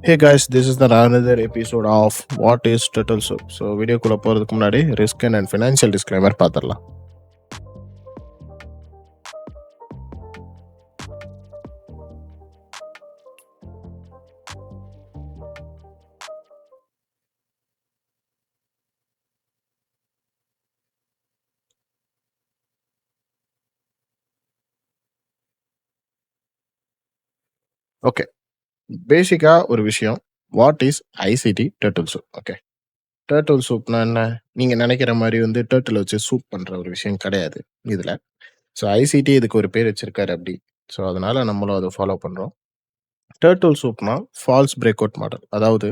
Hey guys, this is the another episode of What is Turtle Soup. So வீடியோக்குள்ள போறதுக்கு முன்னாடி risk and financial disclaimer பார்த்துடலாம். Okay, பேசிக்கா ஒரு விஷயம். What is ICT turtle soup? Okay, turtle சூப்னா என்ன? நீங்க நினைக்கிற மாதிரி வந்து டர்ட்டில் வச்சு சூப் பண்ற ஒரு விஷயம் கிடையாது இதுல. ஸோ ஐசிடி இதுக்கு ஒரு பேர் வச்சிருக்காரு அப்படி. ஸோ அதனால நம்மளும் அதை ஃபாலோ பண்றோம். டர்ட்டில் சூப்னா ஃபால்ஸ் பிரேக் அவுட் மாடல். அதாவது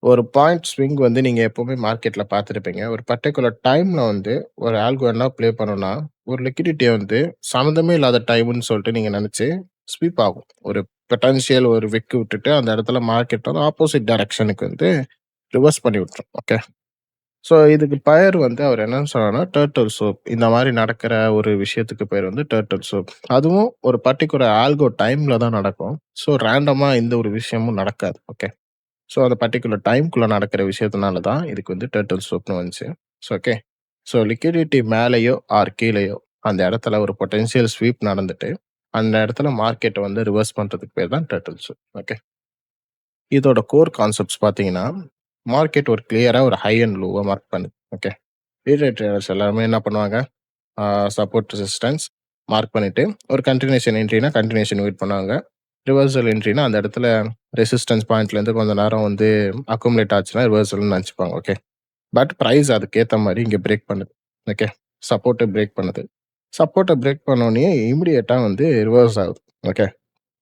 ஒரு பாயிண்ட் ஸ்விங் வந்து நீங்க எப்பவுமே மார்க்கெட்ல பார்த்துருப்பீங்க. ஒரு பர்ட்டிகுலர் டைம்ல வந்து ஒரு ஆல்கோ என்ன ப்ளே பண்ணும்னா, ஒரு லிக்விடிட்டிய வந்து சம்மந்தமே இல்லாத டைம்ன்னு சொல்லிட்டு நீங்க நெனச்சு ஸ்வீப் ஆகும். ஒரு பொட்டன்ஷியல் ஒரு விக் விட்டுட்டு அந்த இடத்துல மார்க்கெட் வந்து ஆப்போசிட் டைரக்ஷனுக்கு வந்து ரிவர்ஸ் பண்ணி விட்டுரும். ஓகே. ஸோ இதுக்கு பெயர் வந்து அவர் என்னன்னு சொன்னார்னா, டர்ட்டில் சூப். இந்த மாரி நடக்கிற ஒரு விஷயத்துக்கு பேர் வந்து டர்ட்டில் சூப். அதுவும் ஒரு பர்ட்டிகுலர் ஆல்கோ டைம்ல தான் நடக்கும். ஸோ ரேண்டமா எந்த ஒரு விஷயமும் நடக்காது. ஓகே. ஸோ அந்த பர்ட்டிகுலர் டைம்க்குள்ள நடக்கிற விஷயத்தினால தான் இதுக்கு வந்து டர்ட்டில் சூப்னு வந்துச்சு. So okay. ஸோ லிக்விடிட்டி மேலேயோ ஆர் கீழேயோ அந்த இடத்துல ஒரு பொட்டன்ஷியல் ஸ்வீப் நடந்துட்டு, அந்த இடத்துல மார்க்கெட்ட வந்து ரிவர்ஸ் பண்றதுக்கு பேர் தான் டர்ட்டில் சூப். ஓகே. இதோட கோர் கான்செப்ட்ஸ் பார்த்தீங்கன்னா, மார்க்கெட் ஒரு கிளியரா ஒரு ஹை அண்ட் லோவ மார்க் பண்ணுது. ஓகே. ரீட்டைல் ட்ரேடர்ஸ் எல்லாருமே என்ன பண்ணுவாங்க? சப்போர்ட் ரெசிஸ்டன்ஸ் மார்க் பண்ணிட்டு, ஒரு கன்டினியூஷன் என்ட்ரினா கன்டினியூஷன் வெயிட் பண்ணுவாங்க. ரிவர்சல் என்ட்ரினா அந்த இடத்துல ரெசிஸ்டன்ஸ் பாயிண்ட்லேருந்து கொஞ்ச நேரம் வந்து அக்குமுலேட் ஆச்சுன்னா ரிவர்சல்னு நினச்சிப்பாங்க. ஓகே. பட் பிரைஸ் அதுக்கேத்த மாரி இங்க பிரேக் பண்ணுது. ஓகே. சப்போர்ட்ட பிரேக் பண்ணுது. சப்போர்ட்ட பிரேக் பண்ணோனயே இமிடியேட்டா வந்து ரிவர்ஸ் ஆகுது. ஓகே.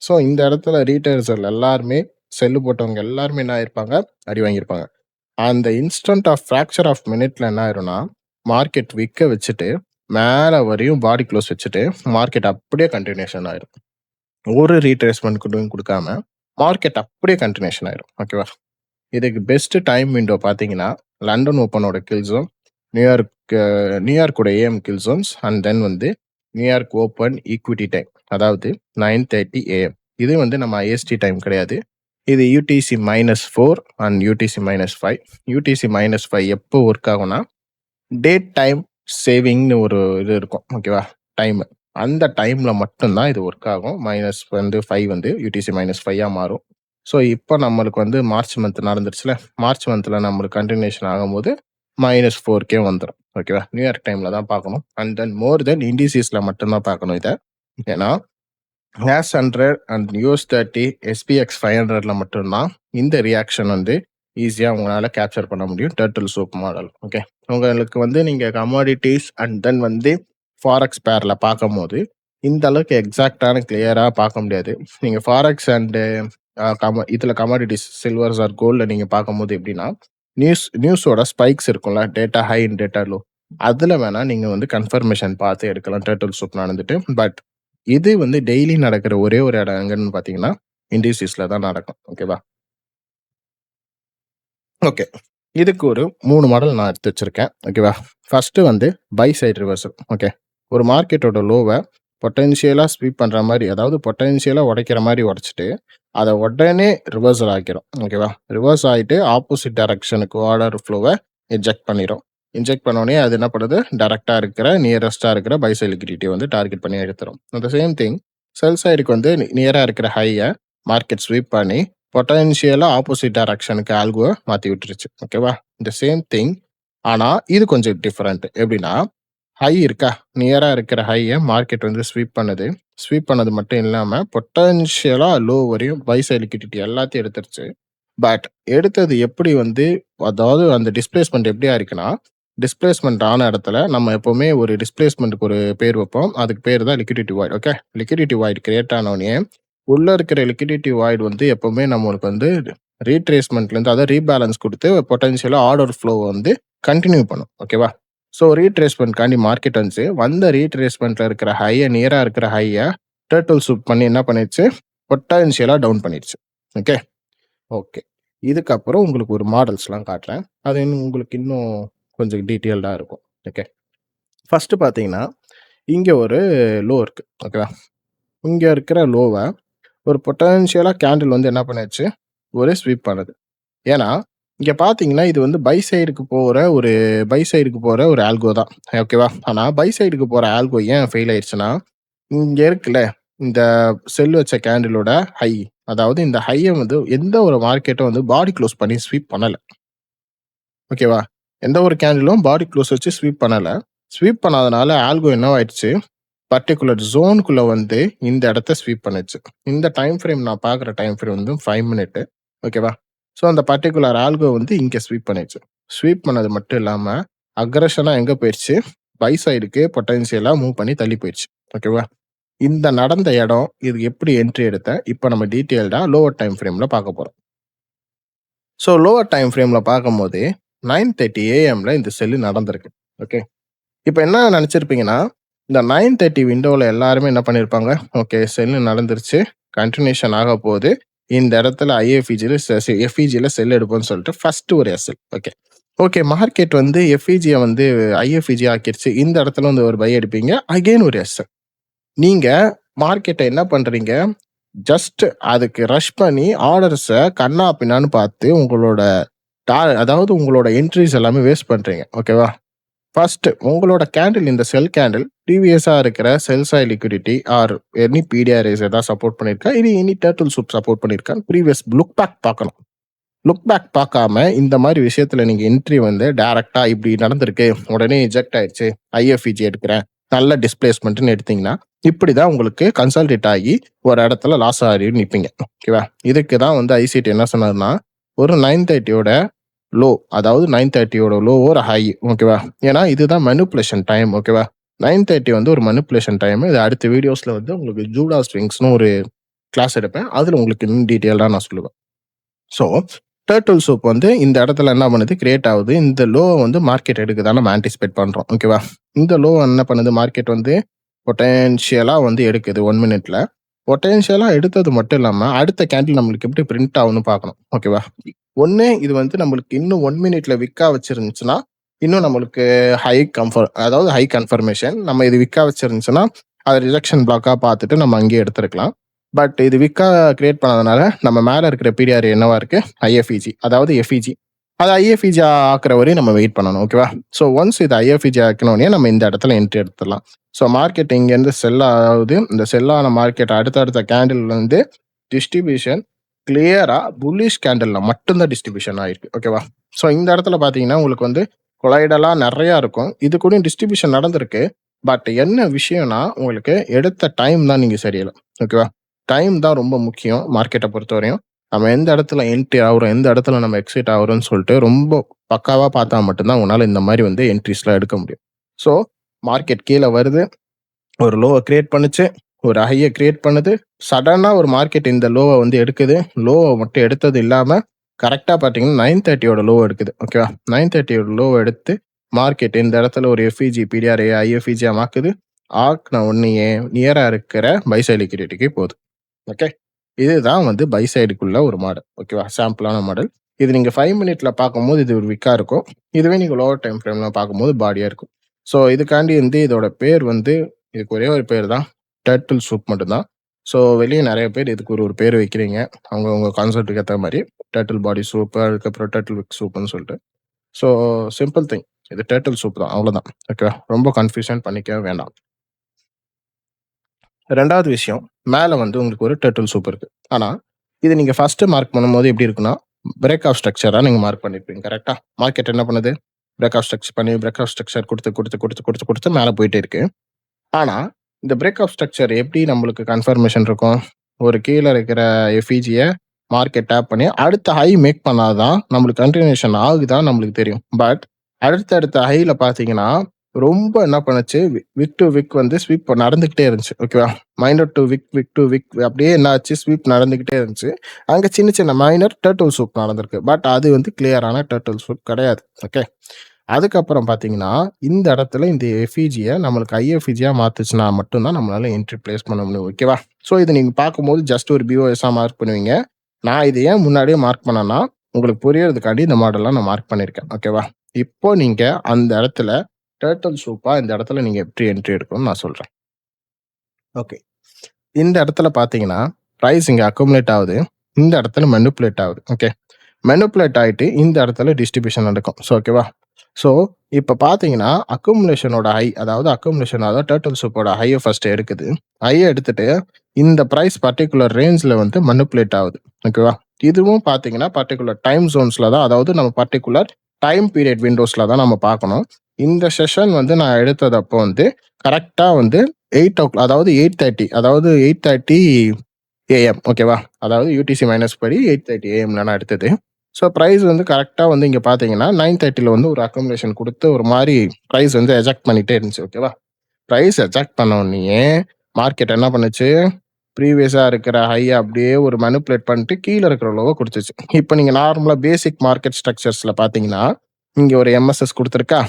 ஸோ இந்த இடத்துல ரீட்டெயிலர்ஸ் எல்லாருமே செல்லு போட்டவங்க எல்லாருமே என்ன ஆயிருப்பாங்க? அடி வாங்கியிருப்பாங்க. அந்த இன்ஸ்டன்ட் ஆஃப் ஃபிராக்சர் ஆஃப் மினிட்ல என்ன ஆயிரும்னா, மார்க்கெட் விக்க வச்சுட்டு, மேல வரையும் பாடி க்ளோஸ் வச்சுட்டு, மார்க்கெட் அப்படியே கன்டினியூஷன் ஆயிரும். ஒரு ரீட்ரேஸ்மென்ட் கூடயும் குடுக்காம, மார்க்கெட் அப்படியே கன்டினியூஷன் ஆயிரும். ஓகேவா? இதுக்கு பெஸ்ட் டைம் விண்டோ பார்த்தீங்கன்னா, London ஓப்பனோட kill zone, New York நியூயார்க்கோட AM kill Jones and then வந்து நியூயார்க் ஓப்பன் ஈக்விட்டி டைம். அதாவது 9:30 ஏஎம். இது வந்து நம்ம ஐஎஸ்டி டைம் கிடையாது. இது யூடிசி -4 அண்ட் யூடிசி -5. யூடிசி -5 எப்போ ஒர்க் ஆகும்னா, டேட் டைம் சேவிங்னு ஒரு இது இருக்கும். ஓகேவா? டைம். அந்த டைம்ல மட்டும் தான் இது ஒர்க் ஆகும். மைனஸ் வந்து 5 வந்து யூடிசி -5ஆ மாறும். ஸோ, இப்போ நம்மளுக்கு வந்து மார்ச் மந்த் நடந்துருச்சுல. மார்ச் மந்த்ல நம்மளுக்கு கன்டினியூஷன் ஆகும்போது -4க்கே வந்துரும். ஓகேவா? நியூயார்க் டைம்ல தான் பார்க்கணும். அண்ட் தென் மோர் தென் இண்டிசீஸ்ல மட்டும் தான் பார்க்கணும் இத. ஏன்னா, NAS 100 அண்ட் US30, SPX 500ல மட்டும் தான் இந்த ரியாக்ஷன் வந்து ஈஸியா உங்களால கேப்சர் பண்ண முடியும். Turtle soup model. ஓகே. உங்களுக்கு வந்து நீங்க கமாடிட்டீஸ் அண்ட் தென் வந்து ஃபாரெக்ஸ் பேர்ல பார்க்கும்போது, இந்த அளவுக்கு எக்ஸாக்ட்டான கிளியரா பார்க்க முடியாது. நீங்க ஃபாரெக்ஸ் அண்ட் இதுல கமாடிட்டீஸ் சில்வர்ஸ் ஆர் கோல்ட்ல நீங்க பார்க்கும்போது எப்படின்னா, நியூஸோட ஸ்பைக்ஸ் இருக்கும்ல. Data high and data low. அதுல வேணா நீங்க வந்து கன்ஃபர்மேஷன் பார்த்து எடுக்கலாம். டர்ட்டில் சூப் நடந்துட்டு. பட் இது வந்து டெய்லி நடக்கிற ஒரே ஒரு இடம் எங்கன்னு பார்த்தீங்கன்னா, இண்டிசீஸ்ல தான் நடக்கும். ஓகேவா? ஓகே. இதுக்கு ஒரு 3 மாடல் நான் எடுத்து வச்சிருக்கேன். ஓகேவா? ஃபர்ஸ்ட்டு வந்து பை சைட் ரிவர்சல். ஓகே. ஒரு மார்க்கெட்டோட லோவ பொட்டன்ஷியலா ஸ்வீப் பண்ற மாரி, அதாவது பொட்டன்ஷியலா உடைக்கிற மாரி உடைச்சுட்டு, அத உடனே ரிவர்சல் ஆக்கிரும். ஓகேவா? ரிவர்ஸ் ஆயிட்டு ஆப்போசிட் டைரக்ஷனுக்கு ஆர்டர் ஃப்ளோவ இன்ஜெக்ட் பண்ணிரும். இன்ஜெக்ட் பண்ணோனே அது என்ன பண்ணுது? டைரக்ட்டா இருக்கிற நியரஸ்ட்டா இருக்கிற பை சைட் லிக்விடிட்டிய வந்து டார்கெட் பண்ணி எடுத்துரும். அந்த சேம் திங் செல் சைடுக்கு வந்து நியரா இருக்கிற ஹைய மார்க்கெட் ஸ்வீப் பண்ணி பொட்டன்ஷியலா ஆப்போசிட் டைரக்ஷனுக்கு ஆல்கோவ மாத்தி விட்டுருச்சு. ஓகேவா? இந்த சேம் திங். ஆனா, இது கொஞ்சம் டிஃபரெண்ட். எப்படின்னா, ஹை இருக்கா? நியரா இருக்கிற ஹைய மார்க்கெட் வந்து ஸ்வீப் பண்ணுது. ஸ்வீப் பண்ணது மட்டும் இல்லாம, பொட்டன்ஷியலா லோ வரையும் பை சைட் லிக்விடிட்டி எல்லாத்தையும் எடுத்துருச்சு. பட் எடுத்தது எப்படி வந்து அதாவது அந்த டிஸ்பிளேஸ்மென்ட் எப்படி ஆயிருக்குன்னா, டிஸ்பிளேஸ்மென்ட் ஆன இடத்துல நம்ம எப்பவுமே ஒரு டிஸ்பிளேஸ்மென்ட்க்கு ஒரு பேர் வைப்போம். அதுக்கு பேர் தான் liquidity void. Okay. Liquidity void create ஆனோனே, உள்ள இருக்கிற லிக்விடிட்டி வாய்ட் வந்து எப்பவுமே நம்மளுக்கு வந்து ரீட்ரேஸ்மென்ட்லேருந்து அதாவது ரீபேலன்ஸ் குடுத்து பொட்டன்ஷியலா ஆர்டர் ஃப்ளோவ வந்து கன்டின்யூ பண்ணும். ஓகேவா? ஸோ ரீட்ரேஸ்மென்ட்காண்டி மார்க்கெட் வந்துச்சு. வந்த ரீட்ரேஸ்மென்ட்ல இருக்கிற ஹைய நியரா இருக்கிற ஹைய டர்ட்டில் சூப் பண்ணி என்ன பண்ணிருச்சு? பொட்டன்ஷியலா டவுன் பண்ணிருச்சு. ஓகே. ஓகே. இதுக்கப்புறம் உங்களுக்கு ஒரு மாடல்ஸ்லாம் காட்டுறேன். அது உங்களுக்கு இன்னும் கொஞ்சம் டீட்டெயில்டா இருக்கும். ஓகே. ஃபர்ஸ்ட்டு பார்த்தீங்கன்னா, இங்க ஒரு லோ இருக்கு. ஓகேவா? இங்க இருக்கிற லோவ ஒரு பொட்டன்ஷியலா கேண்டில் வந்து என்ன பண்ணிருச்சு? ஒரு ஸ்வீப் பண்ணுது. ஏன்னா, இங்க பார்த்தீங்கன்னா, இது வந்து பை சைடுக்கு போற ஒரு ஆல்கோ தான். ஓகேவா? ஆனா பை சைடுக்கு போற ஆல்கோ ஏன் ஃபெயில் ஆயிருச்சுன்னா, இங்க இருக்குல்ல, இந்த செல் வச்ச கேண்டிலோட ஹை. அதாவது இந்த ஹைய வந்து எந்த ஒரு மார்க்கெட்டும் வந்து பாடி குளோஸ் பண்ணி ஸ்வீப் பண்ணல. ஓகேவா? எந்த ஒரு கேண்டிலும் பாடி குளோஸ் வச்சு ஸ்வீப் பண்ணல. ஸ்வீப் பண்ணாதனால ஆல்கோ என்னவாயிடுச்சு, பர்ட்டிகுலர் ஜோன்க்குள்ள வந்து இந்த இடத்த ஸ்வீப் பண்ணுச்சு. இந்த டைம் ஃப்ரேம் நான் பார்க்குற டைம் ஃப்ரேம் வந்து 5 மினிட். ஓகேவா? ஸோ அந்த பர்ட்டிகுலர் ஆல்கோ வந்து இங்க ஸ்வீப் பண்ணிருச்சு. ஸ்வீப் பண்ணது மட்டும் இல்லாம, அக்ரஷனா எங்க போயிருச்சு, பை சைடுக்கு பொட்டன்ஷியலா மூவ் பண்ணி தள்ளி போயிருச்சு. ஓகேவா? இந்த நடந்த இடம், இது எப்படி என்ட்ரி எடுத்தேன், இப்ப நம்ம டீட்டெயில்டா லோவர் டைம் ஃப்ரேம்ல பார்க்க போறோம். ஸோ லோவர் டைம் ஃப்ரேம்ல பார்க்கும்போது 9:30 ஏஎம்ல இந்த செல்லு நடந்திருக்கு. ஓகே. இப்ப என்ன நெனச்சிருப்பீங்கன்னா, இந்த 9:30 விண்டோல எல்லாருமே என்ன பண்ணியிருப்பாங்க, ஓகே செல்லு நடந்துருச்சு. கன்டினியூஷன் ஆக போது. இந்த இடத்துல ஐஎஃப்இஜில எஃப்இஜில செல் எடுப்போம்னு சொல்லிட்டு ஃபர்ஸ்ட் ஒரு எஸ்எல். ஓகே. ஓகே மார்க்கெட் வந்து எஃப்இஜிய வந்து ஐஎஃப்இஜி ஆக்கிருச்சு. இந்த இடத்துல வந்து ஒரு பை எடுப்பீங்க. அகைன் ஒரு எஸ்எல். நீங்க மார்க்கெட்ட என்ன பண்றீங்க, ஜஸ்ட் அதுக்கு ரஷ் பண்ணி ஆர்டர்ஸ கன்னா பின்னான்னு பார்த்து உங்களோட அதாவது உங்களோட என்ட்ரீஸ் எல்லாமே வேஸ்ட் பண்றீங்க. ஓகேவா? ஃபர்ஸ்ட் உங்களோட கேண்டில் இந்த செல் கேண்டில் ப்ரீவியஸா இருக்கிற செல் சைட் லிக்விடிட்டி ஆர் எனி பிடிஆர்எஸ் ஏதாவது சப்போர்ட் பண்ணியிருக்கா, இது எனி டர்ட்டில் சூப் சப்போர்ட் பண்ணியிருக்கா, ப்ரீவியஸ் லுக் பேக் பார்க்கணும். லுக் பேக் பார்க்காம இந்த மாதிரி விஷயத்துல நீங்க என்ட்ரி வந்து டைரக்டா இப்படி நடந்திருக்கு, உடனே இஜெக்ட் ஆயிடுச்சு, ஐஎஃப்இஜி எடுக்கிறேன், நல்ல டிஸ்பிளேஸ்மெண்ட்னு எடுத்தீங்கன்னா இப்படிதான் உங்களுக்கு கன்சல்டேட் ஆகி ஒரு இடத்துல லாஸ் ஆகி நிற்பீங்க. ஓகேவா? இதுக்கு தான் வந்து ஐசிடி என்ன சொன்னார்னா, ஒரு 9:30யோட லோ, அதாவது 9:30யோட லோ ஒரு ஹை. ஓகேவா? ஏன்னா இதுதான் மனிப்புலேஷன் டைம். ஓகேவா? 9:30 வந்து ஒரு மனிப்புலேஷன் டைம். இது அடுத்த வீடியோஸ்ல வந்து உங்களுக்கு ஜூடா ஸ்விங்ஸ்னு ஒரு கிளாஸ் எடுப்பேன். அதுல உங்களுக்கு இன்னும் டீட்டெயில்டா நான் சொல்லுவேன். ஸோ டர்ட்டில் சூப் வந்து இந்த இடத்துல என்ன பண்ணுது, கிரியேட் ஆகுது. இந்த லோ வந்து மார்க்கெட் எடுக்குதான் நம்ம ஆன்டிசிபேட் பண்றோம். ஓகேவா? இந்த லோ என்ன பண்ணுது, மார்க்கெட் வந்து பொட்டன்ஷியலா வந்து எடுக்குது 1 மினிட்ல. பொட்டன்ஷியலா எடுத்தது மட்டும் இல்லாம அடுத்த கேண்டில் நம்மளுக்கு எப்படி பிரிண்ட் ஆகும்னு பார்க்கணும். ஓகேவா? ஒண்ணு இது வந்து நம்மளுக்கு இன்னும் 1 மினிட்ல விக்கா வச்சிருந்துச்சுன்னா, இன்னும் நம்மளுக்கு ஹை கன்ஃபர்மேஷன். நம்ம இது விக்கா வச்சிருந்துச்சுன்னா, அத ரிஜெக்ஷன் பிளாக்கா பார்த்துட்டு நம்ம அங்கேயே எடுத்திருக்கலாம். பட் இது விக்கா கிரியேட் பண்ணாதனால நம்ம மேல இருக்கிற பிடிஆர் என்னவா இருக்கு, ஐஎஃப்இஜி அதாவது எஃப்இஜி. அது ஐஎஃப்இஜி ஆக்குற வரையும் நம்ம வெயிட் பண்ணணும். ஓகேவா? ஸோ ஒன்ஸ் இது ஐஎஃப்இஜி ஆக்கணும்னே நம்ம இந்த இடத்துல என்ட்ரி எடுத்துடலாம். ஸோ மார்க்கெட் இங்கேருந்து செல் ஆகுது. இந்த செல்லான மார்க்கெட் அடுத்தடுத்த கேண்டில் வந்து டிஸ்ட்ரிபியூஷன் கிளியரா புல்லிஷ் கேண்டில்ல மட்டும்தான் டிஸ்ட்ரிபியூஷன் ஆயிருக்கு. ஓகேவா? ஸோ இந்த இடத்துல பார்த்தீங்கன்னா உங்களுக்கு வந்து கொலைடலா நிறையா இருக்கும். இது கூட டிஸ்ட்ரிபியூஷன் நடந்திருக்கு. பட் என்ன விஷயம்னா, உங்களுக்கு எடுத்த டைம் தான் நீங்க சரியில்ல. ஓகேவா? டைம் தான் ரொம்ப முக்கியம் மார்க்கெட்டை பொறுத்தவரையும். நம்ம எந்த இடத்துல என்ட்ரி ஆகுறோம், எந்த இடத்துல நம்ம எக்ஸிட் ஆகுறோம்னு சொல்லிட்டு ரொம்ப பக்காவா பார்த்தா மட்டும்தான் உங்களால இந்த மாதிரி வந்து என்ட்ரிஸ்லாம் எடுக்க முடியும். ஸோ மார்க்கெட் கீழே வருது, ஒரு லோவை கிரியேட் பண்ணுச்சு, ஒரு ஹையை கிரியேட் பண்ணுது, சடனா ஒரு மார்க்கெட் இந்த லோவை வந்து எடுக்குது. லோவை மட்டும் எடுத்தது இல்லாம கரெக்டாக பார்த்தீங்கன்னா 9:30யோட லோ எடுக்குது. ஓகேவா? 9:30யோட லோ எடுத்து மார்க்கெட் இந்த இடத்துல ஒரு எஃப்இஜி பிடிஆர் ஐஎஃப்இஜியா மாக்குது. ஆக்ன உடனேயே நியரா இருக்கிற பைசைட் லிக்விடிட்டிக்கு போகுது. ஓகே. இதுதான் வந்து பை சைடுக்குள்ள ஒரு மாடல். ஓகேவா? சாம்பிளான மாடல். இது நீங்க 5 மினிட்ல பார்க்கும்போது இது ஒரு விக்கா இருக்கும். இதுவே நீங்க லோவர் டைம் ஃப்ரேம்ல பார்க்கும்போது பாடியா இருக்கும். ஸோ இதுக்காண்டி வந்து இதோட பேர் வந்து இதுக்கு ஒரே ஒரு பேர் தான். டர்ட்டில் சூப் மட்டும்தான். ஸோ வெளிய நெறைய பேர் இதுக்கு ஒரு ஒரு பேர் வைக்கிறீங்க. அவங்க கான்செப்ட்க்கு ஏத்த மாரி. டர்ட்டில் பாடி சூப், அதுக்கப்புறம் டர்ட்டில் விக் சூப்ன்னு சொல்லிட்டு. So simple thing. இது டர்ட்டில் சூப் தான். அவ்வளோதான். ஓகேவா? ரொம்ப கன்ஃப்யூஷன் பண்ணிக்க வேண்டாம். 2வது விஷயம், மேல வந்து உங்களுக்கு ஒரு டர்ட்டில் சூப் இருக்கு. ஆனா, இது நீங்க ஃபர்ஸ்ட் மார்க் பண்ணும்போது எப்படி இருக்குன்னா, பிரேக் ஆஃப் ஸ்ட்ரக்சரா நீங்க மார்க் பண்ணியிருப்பீங்க. கரெக்ட்டா? மார்க்கெட் என்ன பண்ணுது? பிரேக் ஆஃப் ஸ்ட்ரக்சர் குடுத்து மேல போயிட்டே இருக்கு. ஆனா, இந்த பிரேக் ஆஃப் ஸ்ட்ரக்சர் எப்படி நம்மளுக்கு கன்ஃபர்மேஷன் இருக்கும்? ஒரு கீழ இருக்கிற எஃப்இஜிய மார்க்கெட் டேப் பண்ணி அடுத்த ஹை மேக் பண்ணா தான் நம்மளுக்கு கன்டினியூஷன் ஆகுதான்னு நம்மளுக்கு தெரியும். பட் அடுத்தடுத்த ஹைல பார்த்தீங்கன்னா, ரொம்ப என்ன பண்ணுச்சு, விக் டூ விக் வந்து ஸ்வீப் நடந்துகிட்டே இருந்துச்சு. ஓகேவா? Minor to wick, wick two விக் அப்படியே என்ன ஆச்சு, ஸ்வீப் நடந்துகிட்டே இருந்துச்சு. அங்க சின்ன சின்ன மைனர் டர்ட்டில் சூப் நடந்திருக்கு. பட் அது வந்து கிளியரான டர்ட்டில் சூப் கிடையாது. ஓகே. அதுக்கப்புறம் பார்த்தீங்கன்னா, இந்த இடத்துல இந்த எஃப்இஜிய நம்மளுக்கு ஐஎஃப்இஜியா மாத்துச்சுனா மட்டும் தான் நம்மளால என்ட்ரி பிளேஸ் பண்ண முடியும். ஓகேவா? ஸோ இத நீங்க பார்க்கும்போது ஜஸ்ட் ஒரு பிஓஎஸ்ஸா மார்க் பண்ணுவீங்க. நான் இத ஏன் முன்னாடியே மார்க் பண்ணேன்னா, உங்களுக்கு புரியறதுக்காண்டி இந்த மாடல்லாம் நான் மார்க் பண்ணியிருக்கேன். ஓகேவா? இப்போ நீங்க அந்த இடத்துல டர்ட்டில் சூப்பா இந்த இடத்துல நீங்க எப்படி என்ட்ரி எடுக்கணும்னு நான் சொல்றேன். ஓகே. இந்த இடத்துல பார்த்தீங்கன்னா, பிரைஸ் இங்க அக்குமுலேட் ஆகுது. இந்த இடத்துல மேனிபுலேட் ஆகுது. ஓகே. மேனிபுலேட் ஆயிட்டு இந்த இடத்துல டிஸ்ட்ரிபியூஷன் நடக்கும். ஸோ ஓகேவா? ஸோ இப்ப பார்த்தீங்கன்னா, அக்குமுலேஷனோட ஹை அதாவது டர்ட்டில் சூப்போட ஹைய ஃபர்ஸ்ட் எடுக்குது. ஹைய எடுத்துட்டு இந்த பிரைஸ் பர்ட்டிகுலர் ரேஞ்ச்ல வந்து மேனிபுலேட் ஆகுது. ஓகேவா? இதுவும் பார்த்தீங்கன்னா, பர்ட்டிகுலர் டைம் ஜோன்ஸ்ல தான், அதாவது நம்ம பர்ட்டிகுலர் டைம் பீரியட் விண்டோஸ்ல தான் நம்ம பார்க்கணும். இந்த செஷன் வந்து நான் எடுத்ததப்போ வந்து கரெக்ட்டா வந்து 8 அதாவது 8:30 அதாவது 8:30 ஏஎம். ஓகேவா? அதாவது யூடிசி மைனஸ் படி 8:30 ஏஎம்ல நான் எடுத்தது. ஸோ பிரைஸ் வந்து கரெக்ட்டா வந்து இங்க பார்த்தீங்கன்னா, 9:30ல வந்து ஒரு அக்குமுலேஷன் குடுத்து ஒரு மாரி பிரைஸ் வந்து எஜெக்ட் பண்ணிட்டே இருந்துச்சு. ஓகேவா? பிரைஸ் எஜெக்ட் பண்ண உடனேயே மார்க்கெட் என்ன பண்ணுச்சு? ப்ரீவியஸா இருக்கிற ஹைய அப்படியே ஒரு மேனிபுலேட் பண்ணிட்டு கீழ இருக்கிற லோவ குடுத்துச்சு. இப்ப நீங்க நார்மலா பேசிக் மார்க்கெட் ஸ்ட்ரக்சர்ஸ்ல பார்த்தீங்கன்னா, இங்க ஒரு எம்எஸ்எஸ் குடுத்திருக்கா?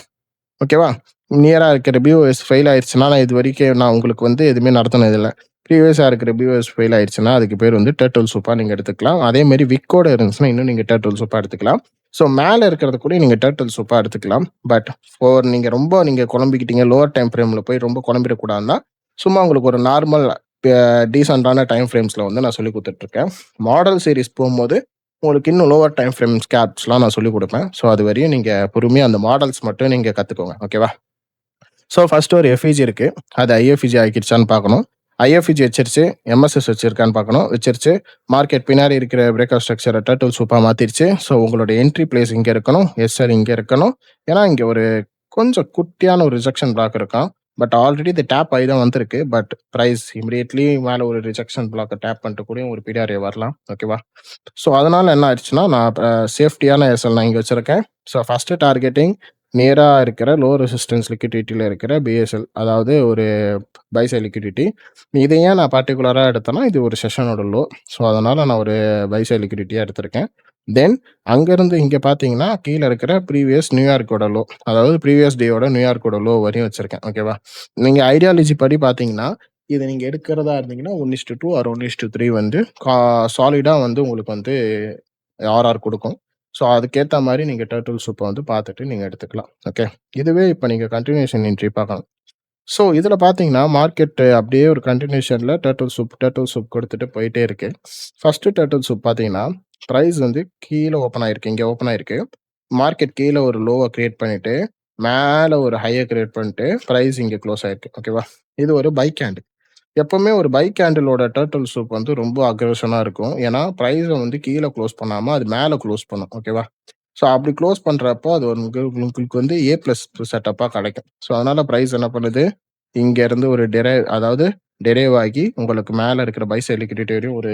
ஓகேவா? நியரா இருக்கிற பிஓஎஸ் ஃபெயில் ஆயிருச்சுன்னா, நான் இதுவரைக்கும் நான் உங்களுக்கு வந்து எதுவுமே நடத்துனது இல்ல. ப்ரீவியஸா இருக்கிற பிஓஎஸ் ஃபெயில் ஆயிருச்சுன்னா, அதுக்கு பேர் வந்து டர்ட்டில் சூப்பா நீங்க எடுத்துக்கலாம். அதே மாரி விக்கோட இருந்துச்சுன்னா, இன்னும் நீங்க டர்ட்டில் சூப்பா எடுத்துக்கலாம். ஸோ மேல இருக்கிறது கூட நீங்க டர்ட்டில் சூப்பா எடுத்துக்கலாம். பட் நீங்க குழம்பிக்கிட்டீங்க, லோவர் டைம் ஃப்ரேம்ல போய் ரொம்ப குழம்பிடக்கூடாதுன்னா, சும்மா உங்களுக்கு ஒரு நார்மல் டீசென்ட்டான டைம் ஃப்ரேம்ஸ்ல வந்து நான் சொல்லிக் குடுத்துட்டுருக்கேன். மாடல் சீரிஸ் போம்போது, உங்களுக்கு இன்னும் லோவர் டைம் ஃப்ரேம் கேப்ஸ்லாம் நான் சொல்லிக் குடுப்பேன். ஸோ அதுவரையும் நீங்க பொறுமையா அந்த மாடல்ஸ் மட்டும் நீங்க கத்துக்கோங்க. ஓகேவா? ஸோ ஃபர்ஸ்ட் ஒரு எஃப்இஜி இருக்கு. அது ஐஎஃப்இஜி ஆக்கிடுச்சான்னு பார்க்கணும். ஐஎஃப்இஜி வச்சிருச்சு. எம்எஸ்எஸ் வச்சிருக்கான்னு பார்க்கணும். வச்சிருச்சு. மார்க்கெட் பின்னாடி இருக்கிற பிரேக்அவுட் ஸ்ட்ரக்சர டர்ட்டில் சூப்பா மாத்திருச்சு. ஸோ உங்களோட என்ட்ரி பிளேஸ் இங்க இருக்கணும். எஸ்ஆர் இங்க இருக்கணும். ஏன்னா இங்க ஒரு கொஞ்சம் குட்டியான ஒரு ரிஜெக்ஷன் பிளாக் இருக்காம். பட் ஆல்ரெடி இது டேப் ஆகி தான் வந்திருக்கு. பட் பிரைஸ் இமிடியேட்லி மேல ஒரு ரிஜெக்ஷன் பிளாக்க டேப் பண்ணிட்டு கூட ஒரு பிடிஆர்ஏ வரலாம். ஓகேவா? ஸோ அதனால என்ன ஆயிடுச்சுன்னா, நான் சேஃப்டியான எஸ்எல் நான் இங்க வச்சிருக்கேன். ஸோ ஃபர்ஸ்ட் டார்கெட்டிங் நேரா இருக்கிற லோ ரெசிஸ்டன்ஸ் லிக்விடிட்டில இருக்கிற பிஎஸ்எல், அதாவது ஒரு பை சைட் லிக்விடிட்டி. இதை ஏன் நான் பர்ட்டிகுலரா எடுத்தேன்னா, இது ஒரு செஷனோட லோ. ஸோ அதனால நான் ஒரு பை சைட் லிக்விடிட்டியா எடுத்திருக்கேன். தென் அங்கேருந்து இங்க பார்த்தீங்கன்னா, கீழ இருக்கிற ப்ரீவியஸ் நியூயார்க்கோட லோ, அதாவது ப்ரீவியஸ் டேயோட நியூயார்க்கோட லோ வரையும் வச்சிருக்கேன். ஓகேவா? நீங்க ஐடியாலஜி படி பார்த்தீங்கன்னா, இத நீங்க எடுக்கிறதா இருந்தீங்கன்னா 1:2 ஆர் 1:3 வந்து சாலிடா வந்து உங்களுக்கு வந்து ஆர்ஆர் குடுக்கும். ஸோ அதுக்கேத்த மாரி நீங்க டர்ட்டில் சூப்ப வந்து பார்த்துட்டு நீங்க எடுத்துக்கலாம். ஓகே. இதுவே இப்ப நீங்க கன்டினியூஷன் என்ட்ரி பார்க்கலாம். ஸோ இதுல பார்த்தீங்கன்னா, மார்க்கெட் அப்படியே ஒரு கன்டினியூஷன்ல டர்ட்டில் சூப் குடுத்துட்டு போயிட்டே இருக்கு. ஃபர்ஸ்ட் டர்ட்டில் சூப் பார்த்தீங்கன்னா, பிரைஸ் வந்து கீழ ஓப்பன் ஆயிருக்கு. இங்க ஓப்பன் ஆயிருக்கு. மார்க்கெட் கீழ ஒரு லோவ கிரியேட் பண்ணிட்டு, மேல ஒரு ஹைய கிரியேட் பண்ணிட்டு, பிரைஸ் இங்க குளோஸ் ஆயிருக்கு. ஓகேவா? இது ஒரு பை கேண்டில். எப்பவுமே ஒரு பை கேண்டிலோட டர்ட்டில் சூப் வந்து ரொம்ப அக்ரெஷனா இருக்கும். ஏன்னா, பிரைஸ வந்து கீழ குளோஸ் பண்ணாம, அது மேல குளோஸ் பண்ணும். ஓகேவா? ஸோ அப்படி க்ளோஸ் பண்றப்போ, அது உங்களுக்கு வந்து ஏ பிளஸ் செட்டப்பா கிடைக்கும். ஸோ அதனால பிரைஸ் என்ன பண்ணுது, இங்க இருந்து ஒரு டெரைவ் ஆகி உங்களுக்கு மேல இருக்கிற பை சைட் லிக்விடிட்டி வரையும் ஒரு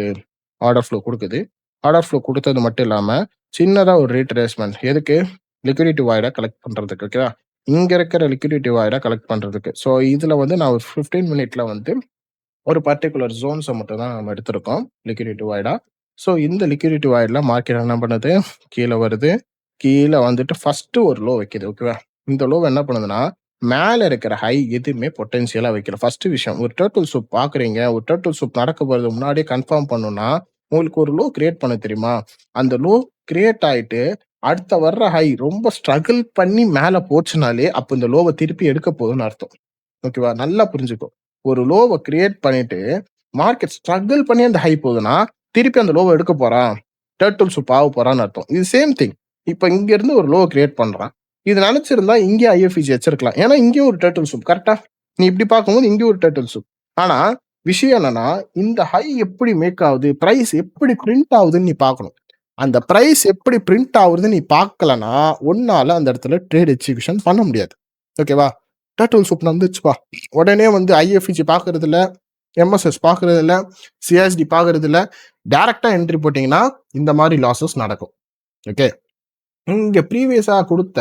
ஆர்டர் ஃப்ளோ குடுக்குது. ஆர்டர் ஃப்ளோ குடுத்தது மட்டும் இல்லாம, சின்னதா ஒரு ரீட்ரேஸ்மென்ட் எதுக்கு? லிக்விடிட்டி வாய்டா கலெக்ட் பண்றதுக்கு. ஓகேவா? இங்க இருக்கிற லிக்விடிட்டி வாய்டா கலெக்ட் பண்றதுக்கு. ஸோ இதுல வந்து நான் ஒரு 15 மினிட்ல வந்து ஒரு பர்ட்டிகுலர் ஜோன்ஸ மட்டும் தான் நம்ம எடுத்திருக்கோம். லிக்விடிட்டி வாய்டா. ஸோ இந்த லிக்விடிட்டி வாய்ட்ல மார்க்கெட் என்ன பண்ணுது? கீழ வருது. கீழ வந்துட்டு ஃபர்ஸ்ட் ஒரு லோ வைக்குது. ஓகேவா? இந்த லோவ என்ன பண்ணுதுன்னா, மேல இருக்கிற ஹை எதுவுமே பொட்டன்ஷியலா வைக்கல. ஃபர்ஸ்ட் விஷயம். ஒரு டர்ட்டில் சூப் பார்க்குறீங்க. ஒரு டர்ட்டில் சூப் நடக்க போறது முன்னாடியே கன்ஃபார்ம் பண்ணணும்னா, உங்களுக்கு ஒரு லோ கிரியேட் பண்ண தெரியுமா? அந்த லோ கிரியேட் ஆயிட்டு, அடுத்த வர்ற ஹை ரொம்ப ஸ்ட்ரகிள் பண்ணி மேல போச்சுனாலே, அப்ப இந்த லோவ திருப்பி எடுக்க போகுதுன்னு அர்த்தம். ஓகேவா? நல்லா புரிஞ்சுக்கோ. ஒரு லோவ கிரியேட் பண்ணிட்டு, மார்க்கெட் ஸ்ட்ரகிள் பண்ணி அந்த ஹை போகுதுன்னா, திருப்பி அந்த லோவ எடுக்க போறான். டர்ட்டில் சூப் ஆக போறான்னு அர்த்தம். இது சேம் திங். இப்ப இங்க இருந்து ஒரு லோவ கிரியேட் பண்றான். இது நினைச்சிருந்தா இங்கே ஐஎஃப்இஜி வச்சிருக்கலாம். ஏன்னா இங்கேயும் ஒரு டர்ட்டில் சூப். கரெக்ட்டா? நீ இப்படி பார்க்கும்போது இங்கேயும் ஒரு டர்ட்டில் சூப். ஆனா, விஷயம் என்னன்னா, இந்த ஹை எப்படி மேக் ஆகுது? பிரைஸ் எப்படி பிரிண்ட் ஆகுதுன்னு நீ பார்க்கணும். அந்த பிரைஸ் எப்படி பிரிண்ட் ஆகுதுன்னு நீ பார்க்கலன்னா, உன்னால அந்த இடத்துல ட்ரேட் எக்ஸிகியூஷன் பண்ண முடியாது. ஓகேவா? டர்ட்டில் சூப் வந்துச்சுப்பா. உடனே வந்து ஐஎஃப்இஜி பார்க்கறது இல்ல, எம்எஸ்எஸ் பார்க்கறது இல்ல, சிஎஸ்டி பார்க்கறது இல்ல. டைரக்ட்டா என்ட்ரி போட்டீங்கன்னா, இந்த மாரி லாஸஸ் நடக்கும். ஓகே. இங்க ப்ரீவியஸா குடுத்த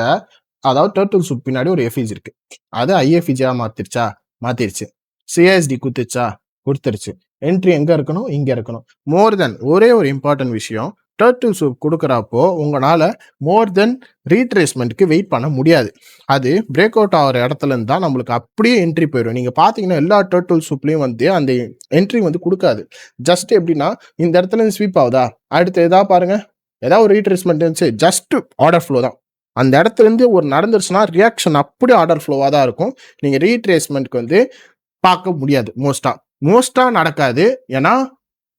அதாவது டர்ட்டில் சூப் பின்னாடி ஒரு எஃப்இஜி இருக்கு. அது ஐஎஃப்இஜியா மாத்திருச்சா? மாத்திருச்சு. சிஎஸ்டி குடுத்துச்சா? குடுத்துருச்சு. என்ட்ரி எங்க இருக்கணும்? இங்க இருக்கணும். மோர் தென் ஒரே ஒரு இம்பார்ட்டன்ட் விஷயம். டர்ட்டில் சூப் குடுக்குறப்போ உங்களால மோர் தென் ரீட்ரேஸ்மென்ட்க்கு வெயிட் பண்ண முடியாது. அது பிரேக் அவுட் ஆகுற இடத்துல இருந்து தான் நம்மளுக்கு அப்படியே என்ட்ரி போயிடும். நீங்க பார்த்தீங்கன்னா, எல்லா டர்ட்டில் சூப்லயும் வந்து அந்த என்ட்ரி வந்து குடுக்காது. ஜஸ்ட் எப்படின்னா, இந்த இடத்துல இருந்து ஸ்வீப் ஆகுதா? அடுத்து எதா பாருங்க. ஏதாவது ஒரு ரீட்ரேஸ்மென்ட் இருந்துச்சு. ஜஸ்ட் ஆர்டர் ஃப்ளோ தான். அந்த இடத்துல இருந்து ஒரு நடந்துருச்சுன்னா, ரியாக்ஷன் அப்படியே ஆர்டர் ஃப்ளோவா தான் இருக்கும். நீங்க ரீட்ரேஸ்மென்ட்க்கு வந்து பார்க்க முடியாது மோஸ்ட்டா. மோஸ்ட்டா நடக்காது. ஏன்னா,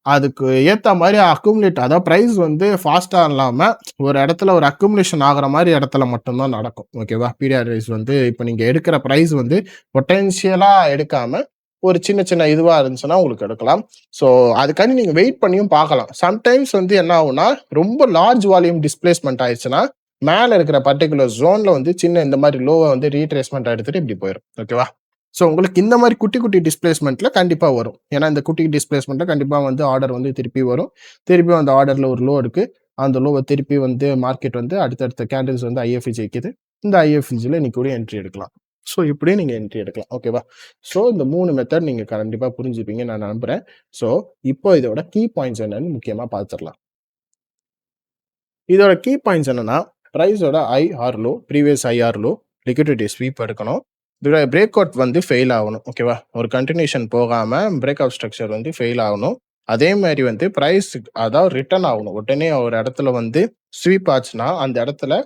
அதுக்கு ஏத்த மாரி அக்குமுலேட் அதாவது பிரைஸ் வந்து ஃபாஸ்ட்டா இல்லாம, ஒரு இடத்துல ஒரு அக்குமுலேஷன் ஆகுற மாரி இடத்துல மட்டும் தான் நடக்கும். ஓகேவா? பீரியாடைஸ் வந்து இப்ப நீங்க எடுக்கிற பிரைஸ் வந்து பொட்டன்ஷியலா எடுக்காம, ஒரு சின்ன சின்ன இதுவா இருந்துச்சுன்னா உங்களுக்கு எடுக்கலாம். ஸோ அதுக்காண்டி நீங்க வெயிட் பண்ணியும் பார்க்கலாம். சம்டைம்ஸ் வந்து என்ன ஆகும்னா, ரொம்ப லார்ஜ் வால்யூம் டிஸ்பிளேஸ்மென்ட் ஆயிருச்சுன்னா, மேல இருக்கிற பர்ட்டிகுலர் ஜோன்ல வந்து சின்ன இந்த மாரி லோவ வந்து ரீட்ரேஸ்மென்ட் எடுத்துட்டு இப்படி போயிரும். ஓகேவா? ஸோ உங்களுக்கு இந்த மாரி குட்டி குட்டி டிஸ்பிளேஸ்மென்ட்ல கண்டிப்பா வரும். ஏன்னா இந்த குட்டி டிஸ்பிளேஸ்மென்ட்ல கண்டிப்பா வந்து ஆர்டர் வந்து திருப்பி வரும். திருப்பியும் அந்த ஆர்டர்ல ஒரு லோ இருக்கு. அந்த லோவ திருப்பி வந்து மார்க்கெட் வந்து அடுத்தடுத்த கேண்டில்ஸ் வந்து ஐஎஃப்இஜி வைக்குது. இந்த ஐஎஃப்இஜில இன்னைக்கு கூட என்ட்ரி எடுக்கலாம். ஸோ இப்படியே நீங்க என்ட்ரி எடுக்கலாம். ஓகேவா? ஸோ இந்த 3 மெத்தட் நீங்க கண்டிப்பா புரிஞ்சுப்பீங்கன்னு நான் நம்புறேன். ஸோ இப்போ இதோட கீ பாயிண்ட்ஸ் என்னன்னு முக்கியமா பார்த்துரலாம். இதோட கீ பாயிண்ட்ஸ் என்னன்னா, பிரைஸோட high or low, previous high or low, liquidity sweep எடுக்கணும். பிரேக் அவுட் வந்து ஃபெயில் ஆகணும். ஓகேவா? ஒரு கன்டினியூஷன் போகாம பிரேக் அவுட் ஸ்ட்ரக்சர் வந்து ஃபெயில் ஆகணும். அதே மாதிரி வந்து பிரைஸ் அதாவது ரிட்டர்ன் ஆகணும். உடனே ஒரு இடத்துல வந்து ஸ்வீப் ஆச்சுன்னா, அந்த இடத்துல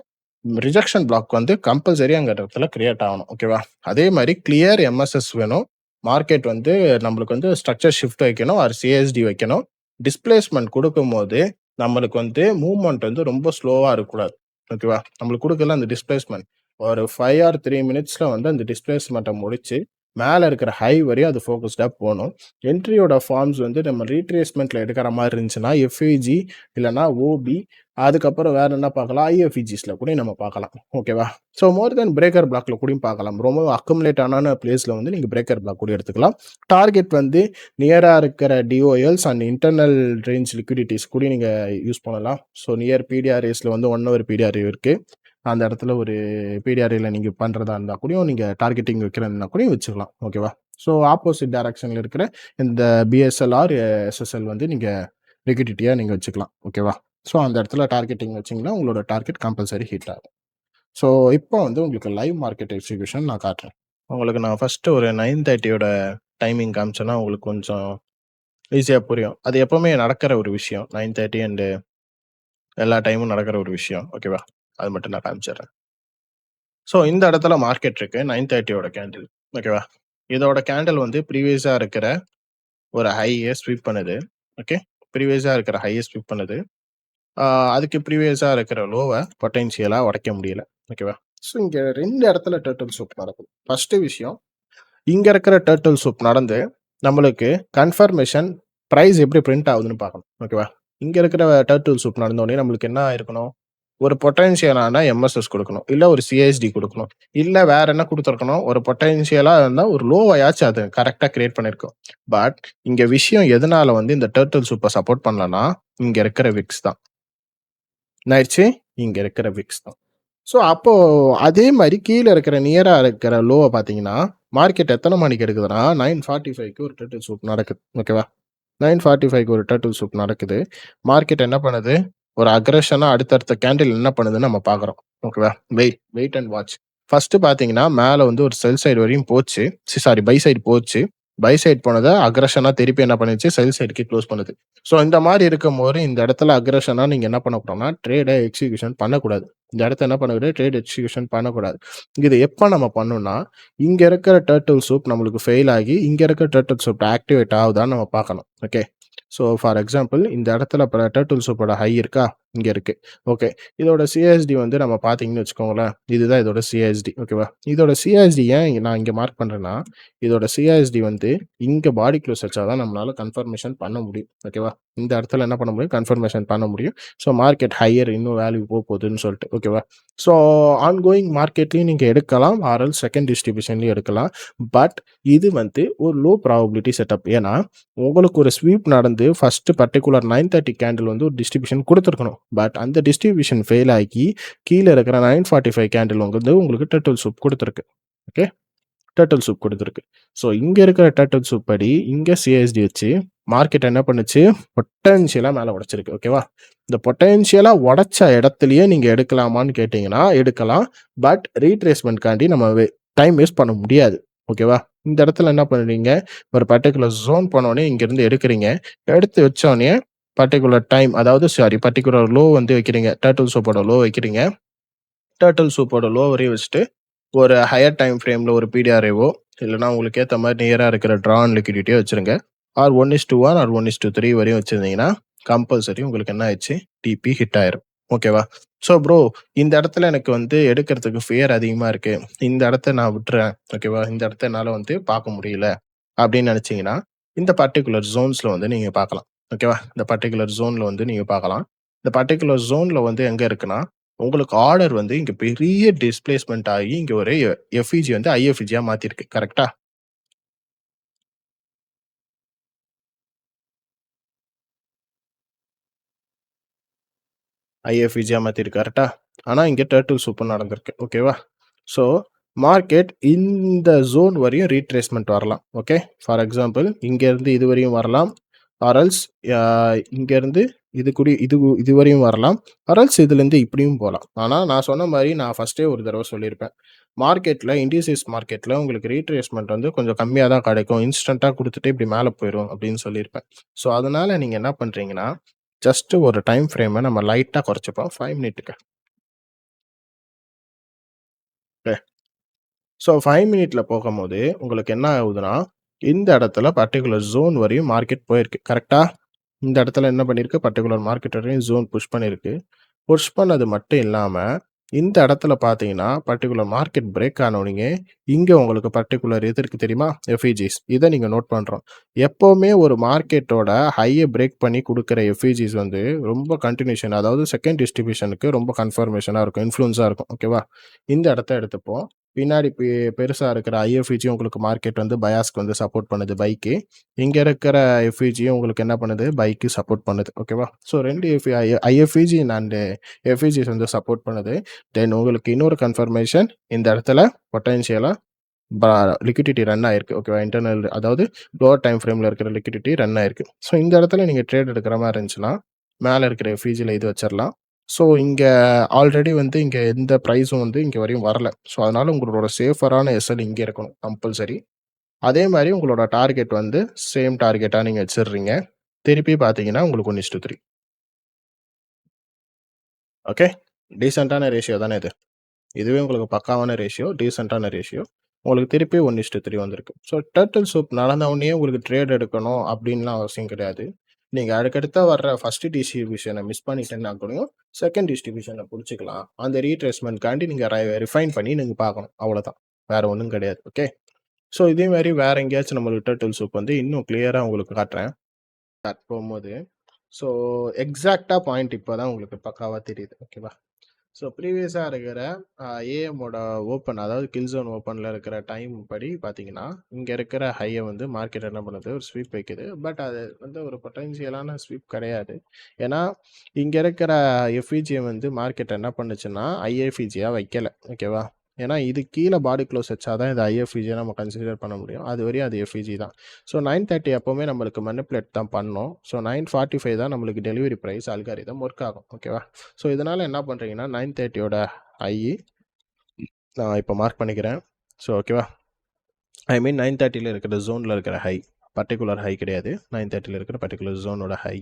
ரிஜெக்ஷன் பிளாக் வந்து கம்பல்சரி அங்க இடத்துல கிரியேட் ஆகணும். ஓகேவா? அதே மாதிரி கிளியர் எம்எஸ்எஸ் வேணும். மார்க்கெட் வந்து நம்மளுக்கு வந்து ஸ்ட்ரக்சர் ஷிஃப்ட் வைக்கணும். ஆர் சிஎஸ்டி வைக்கணும். டிஸ்பிளேஸ்மெண்ட் கொடுக்கும்போது நம்மளுக்கு வந்து மூவ்மெண்ட் வந்து ரொம்ப ஸ்லோவா இருக்கக்கூடாது. ஓகேவா? நம்மளுக்கு கொடுக்கல அந்த டிஸ்பிளேஸ்மெண்ட் ஒரு 5 ஆர் 3 மினிட்ஸ்ல வந்து அந்த டிஸ்பிளேஸ்மெண்ட்டை முடிச்சு மேல இருக்கிற ஹை வரையும் அது ஃபோக்கஸ்டா போகணும். என்ட்ரியோட ஃபார்ம்ஸ் வந்து நம்ம ரீட்ரேஸ்மெண்ட்ல எடுக்கிற மாதிரி இருந்துச்சுன்னா எஃப்இஜி இல்லைன்னா ஓபி, அதுக்கப்புறம் வேற என்ன பார்க்கலாம், ஐஎஃப்இஜிஸ்ல கூட நம்ம பார்க்கலாம். ஓகேவா? ஸோ மோர் தென் பிரேக்கர் பிளாக்ல கூட பார்க்கலாம். ரொம்ப அக்குமுலேட் ஆன பிளேஸ்ல வந்து நீங்க பிரேக்கர் பிளாக் கூட எடுத்துக்கலாம். டார்கெட் வந்து நியரா இருக்கிற டிஓஎல்ஸ் அண்ட் இன்டர்னல் ரேஞ்ச் லிக்விடிட்டிஸ் கூட நீங்க யூஸ் பண்ணலாம். ஸோ நியர் பிடிஆர்ஏஸ்ல வந்து 1 ஹவர் பிடிஆர்ஏ இருக்கு. அந்த இடத்துல ஒரு பிடிஆர்ஏல நீங்க பண்றதா இருந்தா கூடயும் நீங்க டார்கெட்டிங் வைக்கிறதுனா கூடயும் வச்சுக்கலாம். ஓகேவா? ஸோ ஆப்போசிட் டைரக்ஷன்ல இருக்கிற இந்த பிஎஸ்எல் எஸ்எஸ்எல் வந்து நீங்க லிக்விடிட்டியா நீங்க வச்சுக்கலாம். ஓகேவா? ஸோ அந்த இடத்துல டார்கெட்டிங் வச்சிங்கன்னா உங்களோட டார்கெட் கம்பல்சரி ஹிட் ஆகும். ஸோ இப்போ வந்து உங்களுக்கு லைவ் மார்க்கெட் எக்ஸிகியூஷன் நான் காட்டுறேன். உங்களுக்கு நான் ஃபர்ஸ்ட் ஒரு 9:30 டைமிங் காமிச்சேன்னா உங்களுக்கு கொஞ்சம் ஈஸியா புரியும். அது எப்பவுமே நடக்கிற ஒரு விஷயம். 9:30 அண்ட் எல்லா டைமும் நடக்கிற ஒரு விஷயம். ஓகேவா? அது மட்டும் நான் காமிச்சிடுறேன். ஸோ இந்த இடத்துல மார்க்கெட் இருக்கு. 9:30 கேண்டில். ஓகேவா? இதோட கேண்டில் வந்து ப்ரீவியஸா இருக்கிற ஒரு ஹைய ஸ்வீப் பண்ணுது. ஓகே. ப்ரீவியஸா இருக்கிற ஹைய ஸ்வீப் பண்ணுது. அதுக்கு ப்ரீவியஸா இருக்கிற லோவ பொட்டன்ஷியலா உடைக்க முடியல. ஓகேவா? ஸோ இங்க 2 இடத்துல டர்ட்டில் சூப் நடக்குது. ஃபர்ஸ்ட் விஷயம், இங்க இருக்கிற டர்ட்டில் சூப் நடந்து நம்மளுக்கு கன்ஃபர்மேஷன் பிரைஸ் எப்படி பிரிண்ட் ஆகுதுன்னு பார்க்கணும். ஓகேவா? இங்க இருக்கிற டர்ட்டில் சூப் நடந்த உடனே நம்மளுக்கு என்ன ஆயிருக்கணும்? ஒரு பொட்டன்ஷியலான எம்எஸ்எஸ் கொடுக்கணும். இல்ல ஒரு சிஎஸ்டி கொடுக்கணும். இல்ல வேற என்ன குடுத்துருக்கணும்? ஒரு பொட்டன்ஷியலா இருந்தா ஒரு லோவயாச்சும் அது கரெக்ட்டா கிரியேட் பண்ணியிருக்கும். பட் இங்க விஷயம் எதனால வந்து இந்த டர்ட்டில் சூப்ப சப்போர்ட் பண்ணலன்னா, இங்க இருக்கிற விக்ஸ் தான். என்ன ஆயிடுச்சு? இங்க இருக்கிற விக்ஸ் தான். ஸோ அப்போ அதே மாரி கீழ இருக்கிற நியரா இருக்கிற லோவ பார்த்தீங்கன்னா, மார்க்கெட் எத்தன மணிக்கு எடுக்குதுன்னா, 9:45க்கு ஒரு டர்ட்டில் சூப் நடக்குது. ஓகேவா? 9:45க்கு ஒரு டர்ட்டில் சூப் நடக்குது. மார்க்கெட் என்ன பண்ணுது? ஒரு அக்ரஷனா அடுத்தடுத்த கேண்டில் என்ன பண்ணுதுன்னு நம்ம பார்க்குறோம். ஓகேவா? Wait and watch. ஃபர்ஸ்ட் பார்த்தீங்கன்னா, மேல வந்து ஒரு செல் சைடு வரையும் போச்சு. சாரி பை சைடு போச்சு. பை சைடு போனத அக்ரஷனா திருப்பி என்ன பண்ணுச்சு? செல் சைடுக்கு க்ளோஸ் பண்ணுது. ஸோ இந்த மாரி இருக்கும்போது இந்த இடத்துல அக்ரஷனா நீங்க என்ன பண்ணக்கூடாதுன்னா, ட்ரேட எக்ஸிகியூஷன் பண்ணக்கூடாது. இந்த இடத்த என்ன பண்ணக்கூடாது? ட்ரேட் எக்ஸிகியூஷன் பண்ணக்கூடாது. இது எப்ப நம்ம பண்ணணும்னா, இங்க இருக்கிற டர்ட்டில் சூப் நம்மளுக்கு ஃபெயில் ஆகி, இங்க இருக்கிற டர்ட்டில் சூப் ஆக்டிவேட் ஆகுதான்னு நம்ம பார்க்கணும். ஓகே. ஸோ ஃபார் எக்ஸாம்பிள் இந்த இடத்துல டர்ட்டில் சூப்போட ஹை இருக்கா? இங்க இருக்கு. ஓகே. இதோட சிஎஸ்டி வந்து நம்ம பார்த்தீங்கன்னு வச்சுக்கோங்களேன். இதுதான் இதோட சிஎஸ்டி. ஓகேவா? இதோட சிஎஸ்டி ஏன் நான் இங்க மார்க் பண்றேன்னா, இதோட சிஎஸ்டி வந்து இங்க பாடி க்ளோஸ் வச்சா தான் நம்மளால கன்ஃபர்மேஷன் பண்ண முடியும். ஓகேவா? இந்த இடத்துல என்ன பண்ண முடியும்? கன்ஃபர்மேஷன் பண்ண முடியும். ஸோ மார்க்கெட் ஹையர் இன்னும் வேல்யூ போகுதுன்னு சொல்லிட்டு. ஓகேவா? ஸோ ஆன்கோயிங் மார்க்கெட்லயும் நீங்க எடுக்கலாம். ஆர்எல் செகண்ட் டிஸ்ட்ரிபியூஷன்லயும் எடுக்கலாம். பட் இது வந்து ஒரு லோ ப்ராபபிலிட்டி செட்டப். ஏன்னா, உங்களுக்கு ஒரு ஸ்வீப் நடந்து ஃபர்ஸ்ட் பர்ட்டிகுலர் 9:30 கேண்டில் வந்து ஒரு டிஸ்ட்ரிபியூஷன் குடுத்துருக்கணும். பட் அந்த டிஸ்ட்ரிபியூஷன் ஃபெயில் ஆகி கீழ இருக்கிற 9:45 கேண்டில் வந்து உங்களுக்கு டர்ட்டில் சூப் குடுத்துருக்கு. ஓகே. டர்ட்டில் சூப் குடுத்துருக்கு. ஸோ இங்க இருக்கிற டர்ட்டில் சூப் படி இங்க சிஎஸ்டி வச்சு மார்க்கெட் என்ன பண்ணுச்சு? பொட்டன்ஷியலா மேல உடைச்சிருக்கு. ஓகேவா? இந்த பொட்டன்ஷியலா உடைச்ச இடத்திலேயே நீங்க எடுக்கலாமான்னு கேட்டீங்கன்னா, எடுக்கலாம். பட் ரீட்ரேஸ்மென்ட்காண்டி நம்ம டைம் வேஸ்ட் பண்ண முடியாது. ஓகேவா? இந்த இடத்துல என்ன பண்ணுவீங்க? ஒரு பர்ட்டிகுலர் ஜோன் போனோனே இங்கிருந்து எடுக்குறீங்க. எடுத்து வச்சோனே பர்ட்டிகுலர் டைம் அதாவது பர்ட்டிகுலர் லோ வந்து வைக்கிறீங்க. டர்ட்டில் சூப்போட லோ வைக்கிறீங்க. டர்ட்டில் சூப்போட லோ வரையும் வச்சுட்டு ஒரு ஹையர் டைம் ஃப்ரேம்ல ஒரு பிடிஆர்ஏவோ இல்லைன்னா உங்களுக்கு ஏற்ற மாதிரி நியரா இருக்கிற ட்ரான் லிக்விடிட்டியோ வச்சிருங்க. ஆர் 1:1 ஆர் 1:3 வரையும் வச்சிருந்தீங்கன்னா, கம்பல்சரி உங்களுக்கு என்ன ஆயிடுச்சு, டிபி ஹிட் ஆயிரும். ஓகேவா? ஸோ ப்ரோ இந்த இடத்துல எனக்கு வந்து எடுக்கிறதுக்கு ஃபியர் அதிகமா இருக்கு. இந்த இடத்த நான் விட்டுறேன். ஓகேவா? இந்த இடத்த என்னால வந்து பார்க்க முடியல அப்படின்னு நினைச்சீங்கன்னா, இந்த பர்ட்டிகுலர் ஜோன்ஸ்ல வந்து நீங்க பார்க்கலாம். ஓகேவா? இந்த பர்ட்டிகுலர் ஜோன்ல வந்து நீங்க பார்க்கலாம். இந்த பர்ட்டிகுலர் ஜோன்ல வந்து எங்க இருக்குன்னா, உங்களுக்கு ஆர்டர் வந்து இங்க பெரிய டிஸ்பிளேஸ்மென்ட் ஆகி இங்க ஒரு எஃப்இஜி வந்து ஐஎஃப்இஜியா மாத்திருக்கு. கரெக்ட்டா? ஐஎஃப்இஜியா மாத்திருக்கு. கரெக்ட்டா? ஆனா இங்க டர்ட்டில் சூப்பர் நடந்திருக்கு. ஓகேவா? ஸோ மார்க்கெட் இந்த ஜோன் வரையும் ரீட்ரேஸ்மென்ட் வரலாம். ஓகே. ஃபார் எக்ஸாம்பிள் இங்கேருந்து இது வரையும் வரலாம். ஆர் எல்ஸ் இங்கேருந்து இது வரையும் வரலாம். ஆர் எல்ஸ் இதுலேருந்து இப்படியும் போலாம். ஆனா நான் சொன்ன மாரி நான் ஃபர்ஸ்ட்டே ஒரு தடவ சொல்லியிருப்பேன். மார்க்கெட்ல இண்டிசஸ் மார்க்கெட்ல உங்களுக்கு ரீட்ரேஸ்மென்ட் வந்து கொஞ்சம் கம்மியா தான் கிடைக்கும். இன்ஸ்டன்ட்டா குடுத்துட்டு இப்படி மேல போயிரும் அப்படின்னு சொல்லியிருப்பேன். ஸோ அதனால நீங்க என்ன பண்றீங்கன்னா, ஜஸ்ட் ஒரு டைம் ஃப்ரேம நம்ம லைட்டா குறைச்சுப்போம் 5 மினிட்டுக்கு. ஓகே. ஸோ 5 மினிட்ல போகும்போது உங்களுக்கு என்ன ஆகுதுன்னா, இந்த இடத்துல பர்ட்டிகுலர் ஜோன் வரையும் மார்க்கெட் போயிருக்கு. கரெக்ட்டா? இந்த இடத்துல என்ன பண்ணியிருக்கு, பர்ட்டிகுலர் மார்க்கெட் வரையும் ஜோன் புஷ் பண்ணியிருக்கு. புஷ் பண்ணது மட்டும் இல்லாம, இந்த இடத்துல பார்த்தீங்கன்னா, பர்ட்டிகுலர் மார்க்கெட் பிரேக் ஆனோனயே, இங்க உங்களுக்கு பர்ட்டிகுலர் எது இருக்கு தெரியுமா? எஃப்இஜிஸ். இத நீங்க நோட் பண்றோம். எப்பவுமே ஒரு மார்க்கெட்டோட ஹைய பிரேக் பண்ணி குடுக்குற எஃப்இஜிஸ் வந்து ரொம்ப கன்டினியூஷன் அதாவது செகண்ட் டிஸ்ட்ரிபியூஷனுக்கு ரொம்ப கன்ஃபர்மேஷனா இருக்கும். இன்ஃப்ளூயன்ஸா இருக்கும். ஓகேவா? இந்த இடத்த எடுத்துப்போம். பின்னாடி பெருசா இருக்கிற ஐஎஃப்இஜி உங்களுக்கு மார்க்கெட் வந்து பயாஸ்க்கு வந்து சப்போர்ட் பண்ணுது பைக்கு. இங்க இருக்கிற எஃப்இஜியும் உங்களுக்கு என்ன பண்ணுது? பைக்கு சப்போர்ட் பண்ணுது. ஓகேவா? ஸோ 2 ஐஎஃப்இஜி அண்ட் எஃப்இஜிஸ் வந்து சப்போர்ட் பண்ணுது. தென் உங்களுக்கு இன்னொரு கன்ஃபர்மேஷன் இந்த இடத்துல பொட்டன்ஷியலா ப லிக்விடிட்டி ரன் ஆயிருக்கு. ஓகேவா? இன்டர்னல் அதாவது லோவர் டைம் ஃப்ரேம்ல இருக்கிற லிக்விடிட்டி ரன் ஆயிருக்கு. ஸோ இந்த இடத்துல நீங்க ட்ரேட் எடுக்கிற மாரி இருந்துச்சுன்னா, மேல இருக்கிற எஃப்இஜில இது வச்சிரலாம். ஸோ இங்க ஆல்ரெடி வந்து இங்க எந்த பிரைஸும் வந்து இங்க வரையும் வரல. ஸோ அதனால உங்களோட சேஃபரான எஸ்எல் இங்க இருக்கணும் கம்பல்சரி. அதே மாரி உங்களோட டார்கெட் வந்து சேம் டார்கெட்டா நீங்க வச்சிடுறீங்க. திருப்பி பார்த்தீங்கன்னா, உங்களுக்கு 1:3. ஓகே. டீசென்ட்டான ரேஷியோ தானே இது. இதுவே உங்களுக்கு பக்காவான ரேஷியோ, டீசென்ட்டான ரேஷியோ. உங்களுக்கு திருப்பி 1:3 வந்திருக்கு. ஸோ டர்ட்டில் சூப் நடந்த உடனேயே உங்களுக்கு ட்ரேட் எடுக்கணும் அப்டின்லாம் அவசியம் கிடையாது. நீங்க அடுக்கடுத்தா வர்ற ஃபர்ஸ்ட் டிஸ்ட்ரிபியூஷன மிஸ் பண்ணிட்டேன்னா கூடயும், செகண்ட் டிஸ்ட்ரிபியூஷன புடிச்சுக்கலாம். அந்த ரீட்ரேஸ்மென்ட்காண்டி நீங்க ரிஃபைன் பண்ணி நீங்க பார்க்கணும். அவ்வளோதான். வேற ஒண்ணும் கிடையாது. ஓகே. ஸோ இதே மாரி வேற எங்கேயாச்சும் நம்மளுக்கு டர்ட்டில் சூப் வந்து இன்னும் கிளியரா உங்களுக்கு காட்டுறேன். போம்போது, ஸோ எக்ஸாக்ட்டா பாயிண்ட் இப்ப தான் உங்களுக்கு பக்காவா தெரியுது. ஓகேவா? ஸோ ப்ரீவியஸா இருக்கிற ஏஎம்மோட ஓப்பன் அதாவது கில் ஜோன் ஓப்பன்ல இருக்கிற டைம் படி பார்த்தீங்கன்னா, இங்க இருக்கிற ஹைய வந்து மார்க்கெட் என்ன பண்ணுது? ஒரு ஸ்வீப் வைக்குது. பட் அது வந்து ஒரு பொட்டன்ஷியலான ஸ்வீப் கிடையாது. ஏன்னா, இங்க இருக்கிற எஃப்இஜிய வந்து மார்க்கெட் என்ன பண்ணுச்சுன்னா, ஐஎஃப்இஜியா வைக்கல. ஓகேவா? ஏன்னா, இது கீழ பாடி க்ளோஸ் வச்சா தான் இது ஐஎஃப்இஜியா நம்ம கன்சிடர் பண்ண முடியும். அதுவரையும் அது எஃப்இஜி தான். ஸோ 9:30 எப்பவுமே நம்மளுக்கு மேனிபுலேட் தான் பண்ணும். ஸோ 9:45 தான் நம்மளுக்கு டெலிவரி பிரைஸ் அல்காரிதம் ஒர்க் ஆகும். ஓகேவா? ஸோ இதனால என்ன பண்றீங்கன்னா 9:30யோட ஹை நான் இப்போ மார்க் பண்ணிக்கிறேன். ஸோ ஓகேவா? ஐ மீன் 9:30ல இருக்கிற ஜோன்ல இருக்கிற ஹை. பர்ட்டிகுலர் ஹை கிடையாது. 9:30ல இருக்கிற பர்ட்டிகுலர் ஜோனோட ஹை.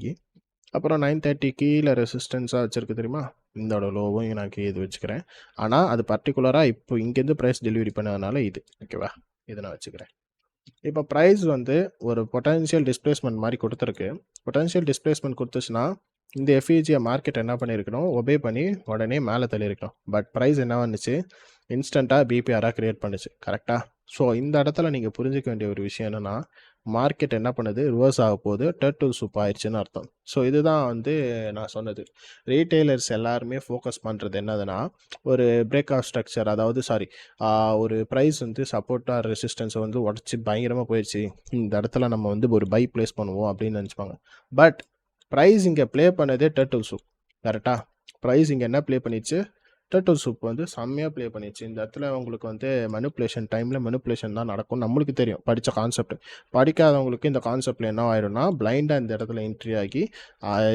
அப்புறம் 9:30 கீழ ரெசிஸ்டன்ஸா வச்சிருக்கு தெரியுமா? இதோட லோவும் நான் இது வச்சுக்கிறேன். ஆனா அது பர்ட்டிகுலரா இப்போ இங்கேருந்து பிரைஸ் டெலிவரி பண்ணதுனால இது. ஓகேவா? இத நான் வச்சுக்கிறேன். இப்போ பிரைஸ் வந்து ஒரு பொட்டன்ஷியல் டிஸ்பிளேஸ்மென்ட் மாரி குடுத்துருக்கு. பொட்டன்ஷியல் டிஸ்பிளேஸ்மென்ட் குடுத்துச்சுன்னா, இந்த எஃப்இஜிய மார்க்கெட் என்ன பண்ணியிருக்கணும், ஒபே பண்ணி உடனே மேல தள்ளியிருக்கணும். பட் பிரைஸ் என்ன பண்ணுச்சு, இன்ஸ்டன்ட்டா பிபிஆரா கிரியேட் பண்ணுச்சு. கரெக்ட்டா? ஸோ இந்த இடத்துல நீங்க புரிஞ்சுக்க வேண்டிய ஒரு விஷயம் என்னன்னா, மார்க்கெட் என்ன பண்ணுது, ரிவர்ஸ் ஆகப்போகுது. டர்ட்டில் சூப் ஆயிருச்சுன்னு அர்த்தம். ஸோ இதுதான் வந்து நான் சொன்னது. ரீட்டெய்லர்ஸ் எல்லாருமே ஃபோக்கஸ் பண்றது என்னதுன்னா, ஒரு பிரேக் ஆஃப் ஸ்ட்ரக்சர் அதாவது சாரி ஒரு பிரைஸ் வந்து சப்போர்ட் ஆர் ரெசிஸ்டன்ஸை வந்து உடச்சி பயங்கரமாக போயிடுச்சு. இந்த இடத்துல நம்ம வந்து ஒரு பை பிளேஸ் பண்ணுவோம் அப்படின்னு நினச்சிப்பாங்க. பட் பிரைஸ் இங்கே ப்ளே பண்ணதே டர்ட்டில் சூப். கரெக்டாக? ப்ரைஸ் இங்கே என்ன ப்ளே பண்ணிச்சு, டர்ட்டில் சூப் வந்து செம்மையாக ப்ளே பண்ணிச்சு. இந்த இடத்துல உங்களுக்கு வந்து மெனிப்புலேஷன் டைமில் மெனிப்புலேஷன் தான் நடக்கும். நம்மளுக்கு தெரியும் படித்த கான்செப்ட். படிக்காதவங்களுக்கு இந்த கான்செப்டில் என்ன ஆயிடும்னா பிளைண்டாக இந்த இடத்துல என்ட்ரி ஆகி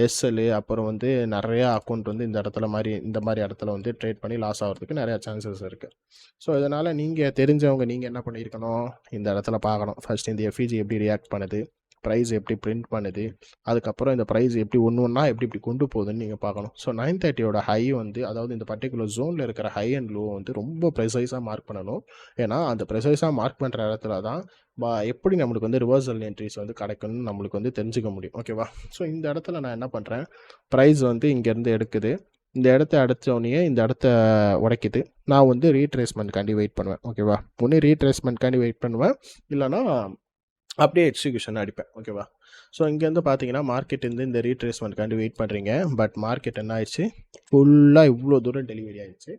எஸ்எல் அப்புறம் வந்து நிறையா அக்கௌண்ட் வந்து இந்த மாதிரி இடத்துல வந்து ட்ரேட் பண்ணி லாஸ் ஆகிறதுக்கு நிறையா சான்சஸ் இருக்குது. ஸோ இதனால் நீங்கள் தெரிஞ்சவங்க நீங்கள் என்ன பண்ணியிருக்கணும், இந்த இடத்துல பார்க்கணும். ஃபர்ஸ்ட் இந்த எஃப்இஜி எப்படி ரியாக்ட் பண்ணுது, ப்ரைஸ் எப்படி பிரிண்ட் பண்ணுது, அதுக்கப்புறம் இந்த ப்ரைஸ் எப்படி ஒன்று ஒன்றா எப்படி இப்படி கொண்டு போகுதுன்னு நீங்கள் பார்க்கணும். ஸோ 930யோட ஹை வந்து அதாவது இந்த பர்டிகுலர் ஜோனில் இருக்கிற ஹை அண்ட் லோ வந்து ரொம்ப ப்ரெசைஸாக மார்க் பண்ணணும். ஏன்னா அந்த ப்ரெசைஸாக மார்க் பண்ணுற இடத்துல தான் எப்படி நம்மளுக்கு வந்து ரிவர்சல் என்ட்ரிஸ் வந்து கிடைக்கும்னு நம்மளுக்கு வந்து தெரிஞ்சுக்க முடியும். ஓகேவா? ஸோ இந்த இடத்துல நான் என்ன பண்ணுறேன், ப்ரைஸ் வந்து இங்கேருந்து எடுக்குது, இந்த இடத்த அடித்தோடனே இந்த இடத்த உடைக்குது. நான் வந்து ரீட்ரேஸ்மெண்ட்காண்டி வெயிட் பண்ணுவேன். ஓகேவா? ஒன்று ரீட்ரேஸ்மெண்ட்காண்டி வெயிட் பண்ணுவேன், இல்லைனா அப்படியே எக்ஸிக்யூஷன் அடிப்பேன். ஓகேவா? ஸோ இங்கேருந்து பார்த்தீங்கன்னா மார்க்கெட் வந்து இந்த ரீட்ரேஸ்மெண்ட்காண்டி வெயிட் பண்ணுறீங்க. பட் மார்க்கெட் என்ன ஆயிடுச்சு, ஃபுல்லாக இவ்வளோ தூரம் டெலிவரி ஆயிடுச்சு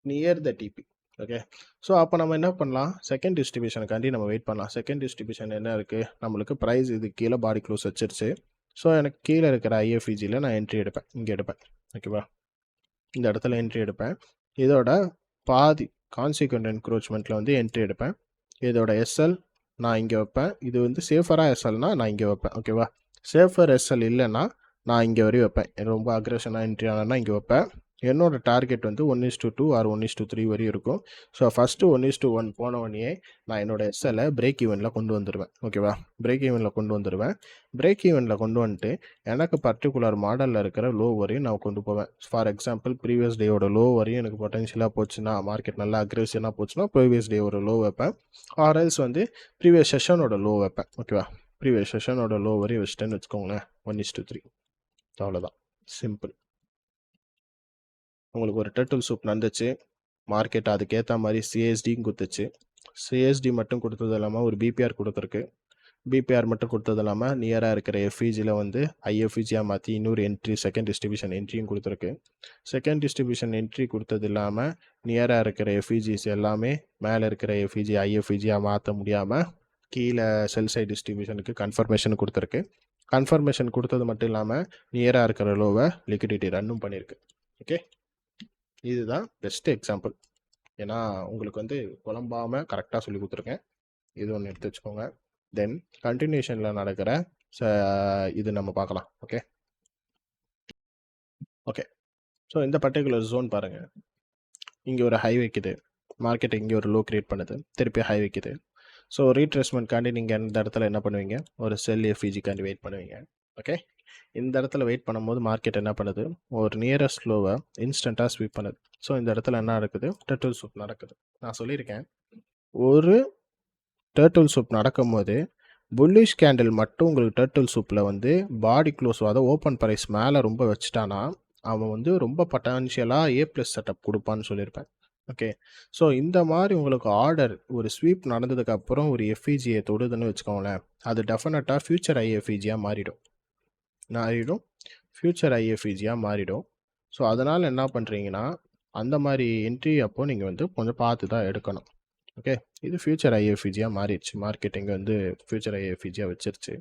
near the TP. Okay. So அப்போ நம்ம என்ன பண்ணலாம், செகண்ட் டிஸ்ட்ரிபியூஷனுக்காண்டி நம்ம வெயிட் பண்ணலாம். செகண்ட் டிஸ்ட்ரிபியூஷன் என்ன இருக்குது, நம்மளுக்கு ப்ரைஸ் இது கீழே பாடி க்ளோஸ் வச்சிருச்சு. ஸோ எனக்கு கீழே இருக்கிற ஐஎஃப்இஜியில் நான் என்ட்ரி எடுப்பேன், இங்கே எடுப்பேன். ஓகேவா? இந்த இடத்துல என்ட்ரி எடுப்பேன். இதோட பாதி கான்சிக்வெண்ட் என்க்ரோச்மெண்ட்டில் வந்து என்ட்ரி எடுப்பேன். இதோட எஸ்எல் நான் இங்கே வைப்பேன். இது வந்து சேஃபராக எஸ்எல்னால் நான் இங்கே வைப்பேன். ஓகேவா? சேஃபர் எஸ்எல் இல்லைன்னா நான் இங்கே வரையும் வைப்பேன். ரொம்ப அக்ரெஷனாக என்ட்ரி ஆனால் இங்கே வைப்பேன். என்னோட டார்கெட் வந்து 1:2 ஆர் 1:3 வரையும் இருக்கும். ஸோ ஃபஸ்ட்டு 1:1 போனவொடனே நான் என்னோட எஸ்எல்லை பிரேக் ஈவனில் கொண்டு வந்துடுவேன். ஓகேவா? பிரேக் ஈவனில் கொண்டு வந்துடுவேன். பிரேக் ஈவனில் கொண்டு வந்துட்டு எனக்கு பர்டிகுலர் மாடலில் இருக்கிற லோ வரையும் நான் கொண்டு போவேன். ஃபார் எக்ஸாம்பிள் ப்ரீவியஸ் டேயோட லோ வரையும் எனக்கு பொட்டன்ஷியலாக போச்சுன்னா, மார்க்கெட் நல்லா அக்ரெசிவாக போச்சுன்னா ப்ரீவியஸ் டேயோட லோ வைப்பேன். ஆர்எல்ஸ் வந்து ப்ரீவியஸ் செஷனோட லோ வைப்பேன். ஓகேவா? ப்ரீவியஸ் செஷனோட லோ வரையும் வச்சுட்டேன்னு வச்சுக்கோங்களேன். 1:3 அவ்வளோதான், சிம்பிள். உங்களுக்கு ஒரு டர்ட்டில் சூப் நடந்துச்சு, மார்க்கெட் அதுக்கேற்ற மாதிரி சிஎஸ்டியும் கொடுத்துச்சு. சிஎஸ்டி மட்டும் கொடுத்தது இல்லாமல் ஒரு பிபிஆர் கொடுத்துருக்கு. பிபிஆர் மட்டும் கொடுத்தது இல்லாமல் நியராக இருக்கிற எஃப்இஜியில் வந்து ஐஎஃப்இஜியாக மாற்றி இன்னொரு என்ட்ரி செகண்ட் டிஸ்ட்ரிபியூஷன் என்ட்ரியும் கொடுத்துருக்கு. செகண்ட் டிஸ்ட்ரிபியூஷன் என்ட்ரி கொடுத்தது இல்லாமல் நியராக இருக்கிற எஃப்இஜிஸ் எல்லாமே மேலே இருக்கிற எஃப்இஜி ஐஎஃப்இஜியாக மாற்ற முடியாமல் கீழே செல் சைட் டிஸ்ட்ரிபியூஷனுக்கு கன்ஃபர்மேஷன் கொடுத்துருக்கு. கன்ஃபர்மேஷன் கொடுத்தது மட்டும் இல்லாமல் நியராக இருக்கிற லோவை லிக்விடிட்டி ரன்னும் பண்ணியிருக்கு. ஓகே, இதுதான் பெஸ்ட் எக்ஸாம்பிள். ஏன்னா உங்களுக்கு வந்து குழம்பாமல் கரெக்டாக சொல்லி கொடுத்துருக்கேன். இது ஒன்று எடுத்து வச்சுக்கோங்க. தென் கண்டினியூஷனில் நடக்கிற இது நம்ம பார்க்கலாம். Okay okay. ஸோ இந்த பர்டிகுலர் ஜோன் பாருங்கள், இங்கே ஒரு ஹை வைக்குது, மார்க்கெட் இங்கே ஒரு லோ கிரியேட் பண்ணுது, திருப்பி ஹை வைக்குது. ஸோ ரீட்ரேஸ்மெண்ட்காண்டி நீங்கள் இந்த இடத்துல என்ன பண்ணுவீங்க, ஒரு செல் எஃப்இஜிக்காண்டி வெயிட் பண்ணுவீங்க. ஓகே, இந்த இடத்துல வெயிட் பண்ணும்போது மார்க்கெட் என்ன பண்ணுது, ஒரு நியரஸ்ட் லோவை இன்ஸ்டண்ட்டாக ஸ்வீப் பண்ணுது. ஸோ இந்த இடத்துல என்ன நடக்குது, டர்ட்டில் சூப் நடக்குது. நான் சொல்லியிருக்கேன், ஒரு டர்ட்டில் சூப் நடக்கும் போது புல்லிஷ் கேண்டில் மட்டும் உங்களுக்கு டர்ட்டில் சூப்பில் வந்து பாடி க்ளோஸ் அதாவது ஓப்பன் ப்ரைஸ் மேலே ரொம்ப வச்சுட்டானா அவன் வந்து ரொம்ப பொட்டன்ஷியலாக A+ செட்டப் கொடுப்பான்னு சொல்லியிருப்பேன். ஓகே, ஸோ இந்த மாதிரி உங்களுக்கு ஆர்டர் ஒரு ஸ்வீப் நடந்ததுக்கப்புறம் ஒரு எஃப்இஜியை தொடுதுன்னு வச்சுக்கோங்களேன், அது டெஃபினட்டாக ஃபியூச்சர் ஐஎஃப்இஜியாக மாறிடும். ஃபியூச்சர் ஐஎஃப்இஜியாக மாறிடும். ஸோ அதனால் என்ன பண்ணுறீங்கன்னா, அந்த மாதிரி என்ட்ரி அப்போது நீங்கள் வந்து கொஞ்சம் பார்த்து தான் எடுக்கணும். ஓகே, இது ஃபியூச்சர் ஐஎஃப்இஜியாக மாறிடுச்சு. மார்க்கெட்டிங் வந்து ஃபியூச்சர் ஐஎஃப்இஜியாக வச்சிருச்சு.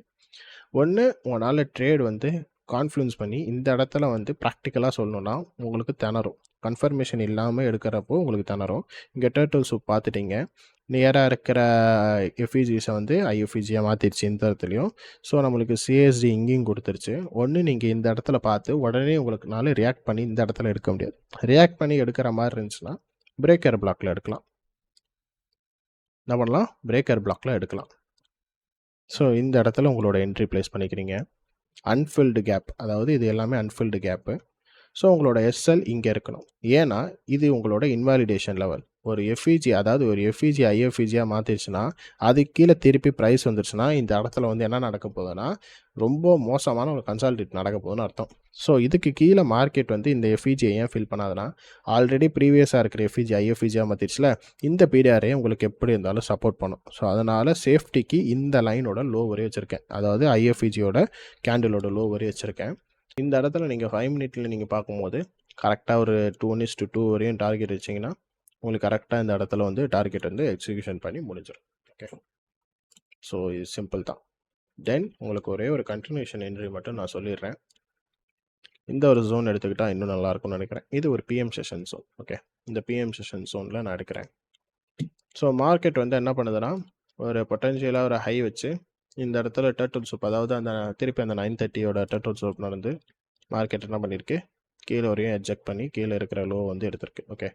ஒன்று உங்களால் ட்ரேட் வந்து கான்ஃப்ளூன்ஸ் பண்ணி இந்த இடத்துல வந்து ப்ராக்டிக்கலாக சொல்லணுன்னா உங்களுக்கு திணறும். கன்ஃபர்மேஷன் இல்லாமல் எடுக்கிறப்போ உங்களுக்கு திணறும். இங்கே டர்ட்டில் சூப் பார்த்துட்டிங்க, நியராக இருக்கிற எஃப்இஜிஸை வந்து ஐஎஃப்இஜியாக மாற்றிடுச்சு இந்த இடத்துலையும். ஸோ நம்மளுக்கு சிஎஸ்டி இங்கேயும் கொடுத்துருச்சு. ஒன்று நீங்கள் இந்த இடத்துல பார்த்து உடனே உங்களுக்குனால ரியாக்ட் பண்ணி இந்த இடத்துல எடுக்க முடியாது. ரியாக்ட் பண்ணி எடுக்கிற மாதிரி இருந்துச்சுன்னா பிரேக்கர் பிளாக்கில் எடுக்கலாம். என்ன பண்ணலாம், பிரேக்கர் பிளாக்கில் எடுக்கலாம். ஸோ இந்த இடத்துல உங்களோட என்ட்ரி ப்ளேஸ் பண்ணிக்கிறீங்க. அன்ஃபில்டு கேப், அதாவது இது எல்லாமே அன்ஃபில்டு கேப்பு. ஸோ உங்களோட எஸ்எல் இங்கே இருக்கணும். ஏன்னா இது உங்களோட இன்வாலிடேஷன் லெவல். ஒரு எஃப்இஜி அதாவது ஒரு எஃப்இஜி ஐஎஃப்இஜியாக மாற்றிடுச்சுன்னா அது கீழே திருப்பி ப்ரைஸ் வந்துருச்சுன்னா இந்த இடத்துல வந்து என்ன நடக்க போகுதுன்னா ரொம்ப மோசமான ஒரு கன்சால்டேட் நடக்க போகுதுன்னு அர்த்தம். ஸோ இதுக்கு கீழே மார்க்கெட் வந்து இந்த எஃப்இஜியை ஏன் ஃபில் பண்ணாதுன்னா ஆல்ரெடி ப்ரீவியஸாக இருக்கிற எஃப்இஜி ஐஎஃப்இஜியாக மாற்றிடுச்சுல, இந்த பிடிஆரே உங்களுக்கு எப்படி இருந்தாலும் சப்போர்ட் பண்ணும். ஸோ அதனால் சேஃப்டிக்கு இந்த லைனோட லோ வரை வச்சுருக்கேன், அதாவது ஐஎஃப்இஜியோட கேண்டிலோட லோ வரை வச்சுருக்கேன். இந்த இடத்துல நீங்கள் 5 மினிட்ல நீங்கள் பார்க்கும்போது கரெக்டாக ஒரு 2:2 வரையும் டார்கெட் வச்சிங்கன்னா உங்களுக்கு கரெக்டாக இந்த இடத்துல வந்து டார்கெட் வந்து எக்ஸிக்யூஷன் பண்ணி முடிஞ்சிடும். ஓகே, ஸோ இது சிம்பிள் தான். தென் உங்களுக்கு ஒரே ஒரு கண்டினியூஷன் என்ட்ரி மட்டும் நான் சொல்லிடுறேன். இந்த ஒரு ஜோன் எடுத்துக்கிட்டால் இன்னும் நல்லாயிருக்கும்னு நினைக்கிறேன். இது ஒரு பிஎம் செஷன் ஜோன். ஓகே, இந்த பிஎம் செஷன் ஜோனில் நான் எடுக்கிறேன். ஸோ மார்க்கெட் வந்து என்ன பண்ணுதுன்னா ஒரு பொட்டன்ஷியலாக ஒரு ஹை வச்சு இந்த இடத்துல டர்ட்டில் சூப், அதாவது அந்த திருப்பி அந்த 930யோட டர்ட்டில் சூப் நடந்து மார்க்கெட் என்ன பண்ணியிருக்கு, கீழே வரையும் எஜெக்ட் பண்ணி கீழே இருக்கிற லோ வந்து எடுத்திருக்கு. ஓகே,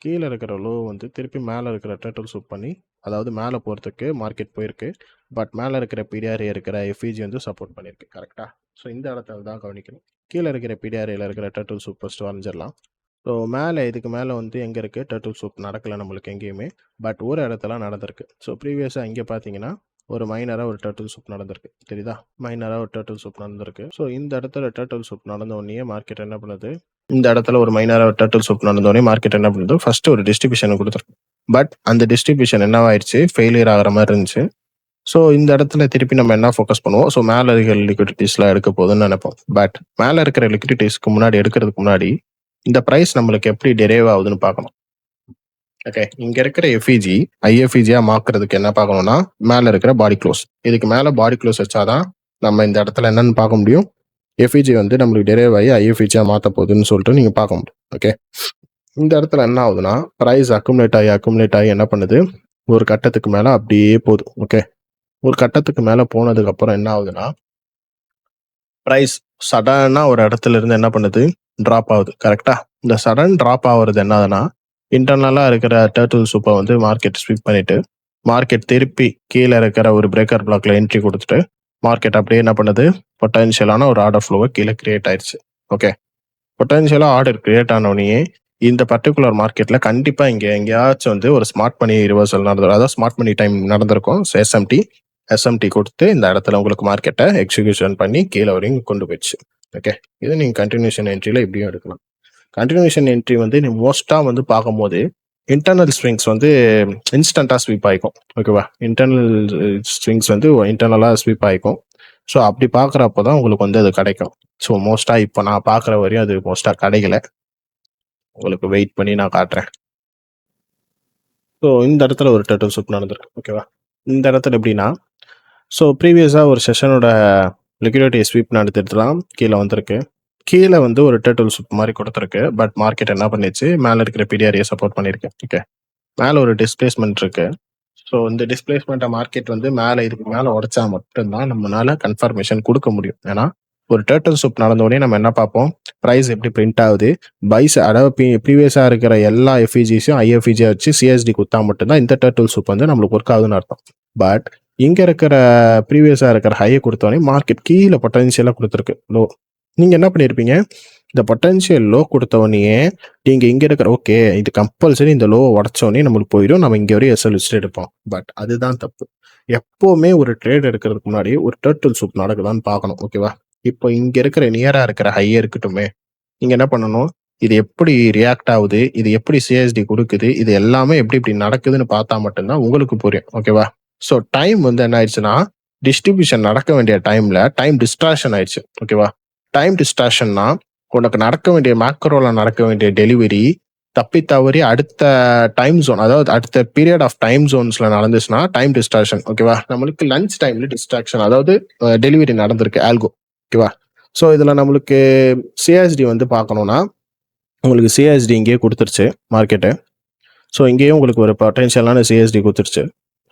கீழ இருக்கிற லோ வந்து திருப்பி மேல இருக்கிற டர்ட்டில் சூப் பண்ணி, அதாவது மேல போறதுக்கு மார்க்கெட் போயிருக்கு. பட் மேல இருக்கிற பிடிஆர்ஏ இருக்கிற எஃப்இஜி வந்து சப்போர்ட் பண்ணியிருக்கு. கரெக்ட்டா? ஸோ இந்த இடத்துல தான் கவனிக்கணும். கீழ இருக்கிற பிடிஆர்ஏல இருக்கிற டர்ட்டில் சூப் ஃபர்ஸ்ட்டு வரைஞ்சிடலாம். ஸோ இதுக்கு மேல வந்து எங்க இருக்கு? டர்ட்டில் சூப் நடக்கல நம்மளுக்கு எங்கேயுமே. பட் ஒரு இடத்துல நடந்திருக்கு. ஸோ ப்ரீவியஸா இங்க பார்த்தீங்கன்னா, ஒரு மைனரா ஒரு டர்ட்டில் சூப் நடந்திருக்கு. தெரியுதா? மைனரா ஒரு டர்ட்டில் சூப் நடந்திருக்கு. ஸோ இந்த இடத்துல டர்ட்டில் சூப் நடந்த உடனேயே மார்க்கெட் என்ன பண்ணுது? இந்த இடத்துல ஒரு மைனரா ஒரு டர்ட்டில் சூப் நடந்த உடனே மார்க்கெட் என்ன பண்ணுது? ஃபர்ஸ்ட் ஒரு டிஸ்ட்ரிபியூஷன் குடுத்துருக்கு. பட் அந்த டிஸ்ட்ரிபியூஷன் என்னவாயிருச்சு? ஃபெயிலியர் ஆகுற மாரி இருந்துச்சு. ஸோ இந்த இடத்துல திருப்பி நம்ம என்ன ஃபோக்கஸ் பண்ணுவோம்? ஸோ மேல இருக்கிற லிக்விடிட்டீஸ்லாம் எடுக்க போகுதுன்னு நெனைப்போம். பட் மேல இருக்கிற லிக்விடிட்டீஸ்க்கு முன்னாடி எடுக்கிறதுக்கு முன்னாடி, இந்த பிரைஸ் நம்மளுக்கு எப்படி டெரைவ் ஆகுதுன்னு பார்க்கணும். ஓகே. இங்க இருக்கிற எஃப்இஜி, ஐஎஃப்இஜியா மாக்குறதுக்கு என்ன பார்க்கணும்னா, மேல இருக்கிற பாடி க்ளோஸ். இதுக்கு மேல பாடி க்ளோஸ் வச்சா தான், நம்ம இந்த இடத்துல என்னன்னு பார்க்க முடியும்? எஃப்இஜி வந்து நம்மளுக்கு டெரைவ் ஆகி ஐஎஃப்இஜியா மாத்த போகுதுன்னு சொல்லிட்டு நீங்க பார்க்க முடியும். ஓகே. இந்த இடத்துல என்ன ஆகுதுன்னா, பிரைஸ் அக்குமுலேட் ஆகி என்ன பண்ணுது? ஒரு கட்டத்துக்கு மேல அப்படியே போகுது. ஓகே. ஒரு கட்டத்துக்கு மேல போனதுக்கு அப்புறம் என்ன ஆகுதுன்னா, பிரைஸ் சடனா ஒரு இடத்துல இருந்து என்ன பண்ணுது? டிராப் ஆகுது. கரெக்ட்டா? இந்த சடன் டிராப் ஆகுறது என்ன ஆகுதுன்னா, இன்டர்னலா இருக்கிற டர்ட்டில் சூப்ப வந்து மார்க்கெட் ஸ்வீப் பண்ணிட்டு, மார்க்கெட் திருப்பி கீழ இருக்கிற ஒரு பிரேக்கர் பிளாக்ல என்ட்ரி குடுத்துட்டு, மார்க்கெட் அப்படியே என்ன பண்ணுது? பொட்டன்ஷியலான ஒரு ஆர்டர் ஃப்ளோவ கீழ கிரியேட் ஆயிருச்சு. ஓகே. பொட்டன்ஷியலா ஆர்டர் கிரியேட் ஆனோனயே, இந்த பர்ட்டிகுலர் மார்க்கெட்ல கண்டிப்பா இங்க எங்கேயாச்சும் வந்து ஒரு ஸ்மார்ட் மணி ரிவர்சல் நடந்திரும். அதாவது ஸ்மார்ட் மணி டைம் நடந்திருக்கும். எஸ்எம்டி கொடுத்து இந்த இடத்துல உங்களுக்கு மார்க்கெட்டை எக்ஸிகியூஷன் பண்ணி கீழே வரையும் கொண்டு போயிடுச்சு. ஓகே. இது நீங்கள் கண்டினியூஷன் என்ட்ரியில் இப்படியும் எடுக்கலாம். கண்டினியூஷன் என்ட்ரி வந்து நீ மோஸ்ட்டாக வந்து பார்க்கும்போது இன்டர்னல் ஸ்விங்ஸ் வந்து இன்ஸ்டண்ட்டாக ஸ்வீப் ஆகிக்கும். ஓகேவா? இன்டர்னல் ஸ்விங்ஸ் வந்து இன்டர்னலாக ஸ்வீப் ஆகிக்கும். ஸோ அப்படி பார்க்குறப்போ தான் உங்களுக்கு வந்து அது கிடைக்கும். ஸோ மோஸ்ட்டாக இப்போ நான் பார்க்குற வரையும் அது மோஸ்ட்டாக கிடைக்கல. உங்களுக்கு வெயிட் பண்ணி நான் காட்டுறேன். ஸோ இந்த இடத்துல ஒரு டர்ட்டில் சூப் நடந்திருக்கு. ஓகேவா? இந்த இடத்துல எப்படின்னா, ஸோ ப்ரீவியஸாக ஒரு செஷனோட லிக்விடிட்டி ஸ்வீப் நடத்திட்டுலாம் கீழே வந்திருக்கு. கீழே வந்து ஒரு டர்ட்டில் சூப் மாதிரி கொடுத்துருக்கு. பட் மார்க்கெட் என்ன பண்ணிச்சு? மேலே இருக்கிற பிடிஆர்ஏ சப்போர்ட் பண்ணியிருக்கு. ஓகே. மேலே ஒரு டிஸ்பிளேஸ்மெண்ட் இருக்கு. ஸோ இந்த டிஸ்பிளேஸ்மெண்ட்டை மார்க்கெட் வந்து இதுக்கு மேலே உடைச்சா மட்டும்தான் நம்மளால கன்ஃபர்மேஷன் கொடுக்க முடியும். ஏன்னா ஒரு டர்ட்டில் சூப் நடந்த உடனே நம்ம என்ன பார்ப்போம்? ப்ரைஸ் எப்படி பிரிண்ட் ஆகுது? பைஸ் அதாவது ப்ரீவியஸாக இருக்கிற எல்லா எஃப்இஜிஸையும் ஐஎஃப்இஜியை வச்சு சிஎஸ்டி கொடுத்தா மட்டும்தான் இந்த டர்ட்டில் சூப் வந்து நம்மளுக்கு ஒர்க் ஆகுதுன்னு அர்த்தம். பட் இங்க இருக்கிற ப்ரீவியஸாக இருக்கிற ஹையை கொடுத்தோடனே மார்க்கெட் கீழே பொட்டன்ஷியலாக கொடுத்துருக்கு லோ. நீங்கள் என்ன பண்ணியிருப்பீங்க? இந்த பொட்டன்ஷியல் லோ கொடுத்தவொடனே நீங்கள் இங்கே இருக்கிற ஓகே இது கம்பல்சரி இந்த லோவை உடச்சோடனே நம்மளுக்கு போயிடும், நம்ம இங்கே வரையும் எஸ்எல் வச்சுட்டு எடுப்போம். பட் அதுதான் தப்பு. எப்போவுமே ஒரு ட்ரேட் எடுக்கிறதுக்கு முன்னாடி ஒரு டர்ட்டில் சூப் நடக்குதான்னு பார்க்கணும். ஓகேவா? இப்போ இங்கே இருக்கிற நியராக இருக்கிற ஹையே இருக்கட்டுமே, நீங்கள் என்ன பண்ணணும்? இது எப்படி ரியாக்ட் ஆகுது, இது எப்படி சிஎஸ்டி கொடுக்குது, இது எல்லாமே எப்படி இப்படி நடக்குதுன்னு பார்த்தா மட்டும்தான் உங்களுக்கு புரியும். ஓகேவா? ஸோ டைம் வந்து என்ன ஆயிடுச்சுன்னா, டிஸ்ட்ரிபியூஷன் நடக்க வேண்டிய டைம்ல டைம் டிஸ்ட்ராக்ஷன் ஆயிடுச்சு. ஓகேவா? டைம் டிஸ்ட்ராக்ஷன்னா உனக்கு நடக்க வேண்டிய மேக்ரோல நடக்க வேண்டிய டெலிவரி தப்பி தவறி அடுத்த டைம் ஜோன், அதாவது அடுத்த பீரியட் ஆஃப் டைம் ஜோன்ஸ்ல நடந்துச்சுன்னா டைம் டிஸ்ட்ராக்ஷன். ஓகேவா? நம்மளுக்கு லஞ்ச் டைம்ல டிஸ்ட்ராக்ஷன், அதாவது டெலிவரி நடந்திருக்கு ஆல்கோ. ஓகேவா? ஸோ இதில் நம்மளுக்கு சிஎஸ்டி வந்து பார்க்கணுன்னா, உங்களுக்கு சிஎஸ்டி இங்கேயே கொடுத்துருச்சு மார்க்கெட்டு. ஸோ இங்கேயும் உங்களுக்கு ஒரு பொட்டென்ஷியலான சிஎஸ்டி கொடுத்துருச்சு.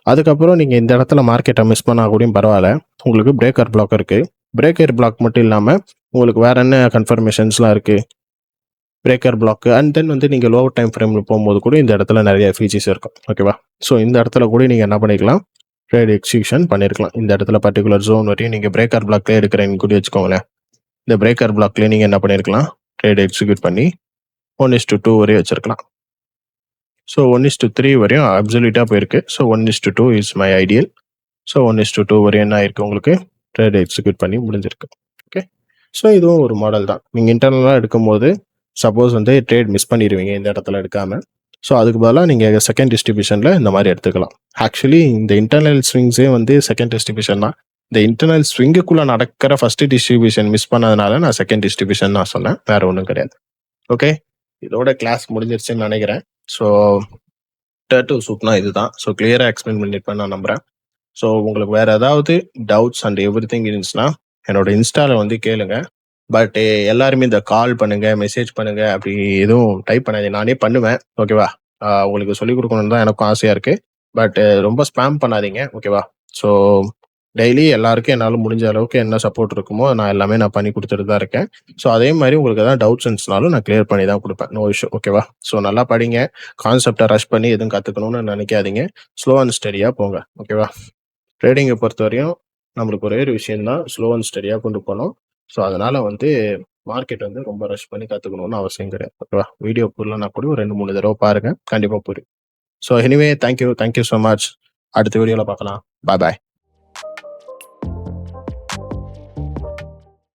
அதுக்கப்புறம் நீங்கள் இந்த இடத்துல மார்க்கெட்டை மிஸ் பண்ணால் கூடயும் பரவாயில்ல, உங்களுக்கு பிரேக்கர் பிளாக் இருக்குது. பிரேக்கர் பிளாக் மட்டும் இல்லாமல் உங்களுக்கு வேற என்ன கன்ஃபர்மேஷன்ஸ்லாம் இருக்குது? பிரேக்கர் பிளாக் அண்ட் தென் வந்து நீங்கள் லோவர் டைம் ஃப்ரேமில் போகும்போது கூட இந்த இடத்துல நிறைய ஃபீச்சர்ஸ் இருக்கும். ஓகேவா? ஸோ இந்த இடத்துல கூட நீங்கள் என்ன பண்ணிக்கலாம்? ட்ரேட் எக்ஸிகியூஷன் பண்ணியிருக்கலாம். இந்த இடத்துல பர்டிகுலர் ஜோன் வரையும் நீங்கள் பிரேக்கர் பிளாக்லேயே எடுக்கிறேன்னு கூட வச்சுக்கோங்களேன். இந்த பிரேக்கர் பிளாக்லேயே நீங்கள் என்ன பண்ணியிருக்கலாம்? ட்ரேட் எக்ஸிக்யூட் பண்ணி 1:2 வரையும் வச்சிருக்கலாம். ஸோ 1:3 வரையும் அப்சல்யூட்டாக போயிருக்கு. So 1:2 is my ideal. So 1:2 வரையும் என்ன ஆயிருக்கு? உங்களுக்கு ட்ரேட் எக்ஸிக்யூட் பண்ணி முடிஞ்சிருக்கு. ஓகே. ஸோ இதுவும் ஒரு மாடல் தான். நீங்கள் இன்டர்னலாக எடுக்கும்போது சப்போஸ் வந்து ட்ரேட் மிஸ் பண்ணிடுவீங்க இந்த இடத்துல எடுக்காமல். ஸோ அதுக்கு பதிலாக நீங்கள் செகண்ட் டிஸ்ட்ரிபியூஷனில் இந்த மாதிரி எடுத்துக்கலாம். ஆக்சுவலி இந்த இன்டர்னல் ஸ்விங்ஸே வந்து செகண்ட் டிஸ்ட்ரிபியூஷன் தான். இந்த இன்டர்னல் ஸ்விங்குக்குள்ளே நடக்கிற ஃபர்ஸ்ட் டிஸ்ட்ரிபியூஷன் மிஸ் பண்ணதுனால நான் செகண்ட் டிஸ்ட்ரிபியூஷன் நான் சொன்னேன், வேற ஒன்றும் கிடையாது. ஓகே. இதோட கிளாஸ் முடிஞ்சிருச்சுன்னு நினைக்கிறேன். ஸோ டர்ட்டில் சூப்னா இதுதான். ஸோ கிளியராக எக்ஸ்பிளைன் பண்ணியிருப்பேன் நான் நம்புறேன். ஸோ உங்களுக்கு வேற ஏதாவது டவுட்ஸ் அண்ட் எவ்ரி திங் இருந்துச்சுன்னா என்னோட இன்ஸ்டால வந்து கேளுங்க. பட் எல்லாருமே இந்த கால் பண்ணுங்க, மெசேஜ் பண்ணுங்க, அப்படி எதுவும் டைப் பண்ணாதீங்க. நானே பண்ணுவேன். ஓகேவா? உங்களுக்கு சொல்லிக் கொடுக்கணும்னு தான் எனக்கும் ஆசையா இருக்கு. பட் ரொம்ப ஸ்பேம் பண்ணாதீங்க. ஓகேவா? ஸோ டெய்லி எல்லாருக்கும் என்னால முடிஞ்ச அளவுக்கு என்ன சப்போர்ட் இருக்குமோ, நான் எல்லாமே பண்ணி குடுத்துட்டு தான் இருக்கேன். ஸோ, அதே மாரி உங்களுக்கு ஏதாவது டவுட்ஸ் இருந்துச்சுனாலும் நான் கிளியர் பண்ணி தான் குடுப்பேன். No issue. ஓகேவா? ஸோ, நல்லா படிங்க. கான்செப்ட்ட ரஷ் பண்ணி எதுவும் கத்துக்கணும்னு நெனைக்காதீங்க. ஸ்லோ அண்ட் ஸ்டடியா போங்க. ஓகேவா? ட்ரேடிங்க பொறுத்தவரையும் நம்மளுக்கு ஒரே ஒரு விஷயம் தான். ஸ்லோ அண்ட் ஸ்டடியா கொண்டு போணும். ஸோ, அதனால மார்க்கெட் ரொம்ப ரஷ் பண்ணி கத்துக்கணும்னு அவசியம் கிடையாது. ஓகேவா? வீடியோ புரியலனா கூட ஒரு 2, 3 தடவ பாருங்க. கண்டிப்பா புரியும். So, anyway thank you. Thank you so much. அடுத்த வீடியோல பார்க்கலாம். பாய் பாய்.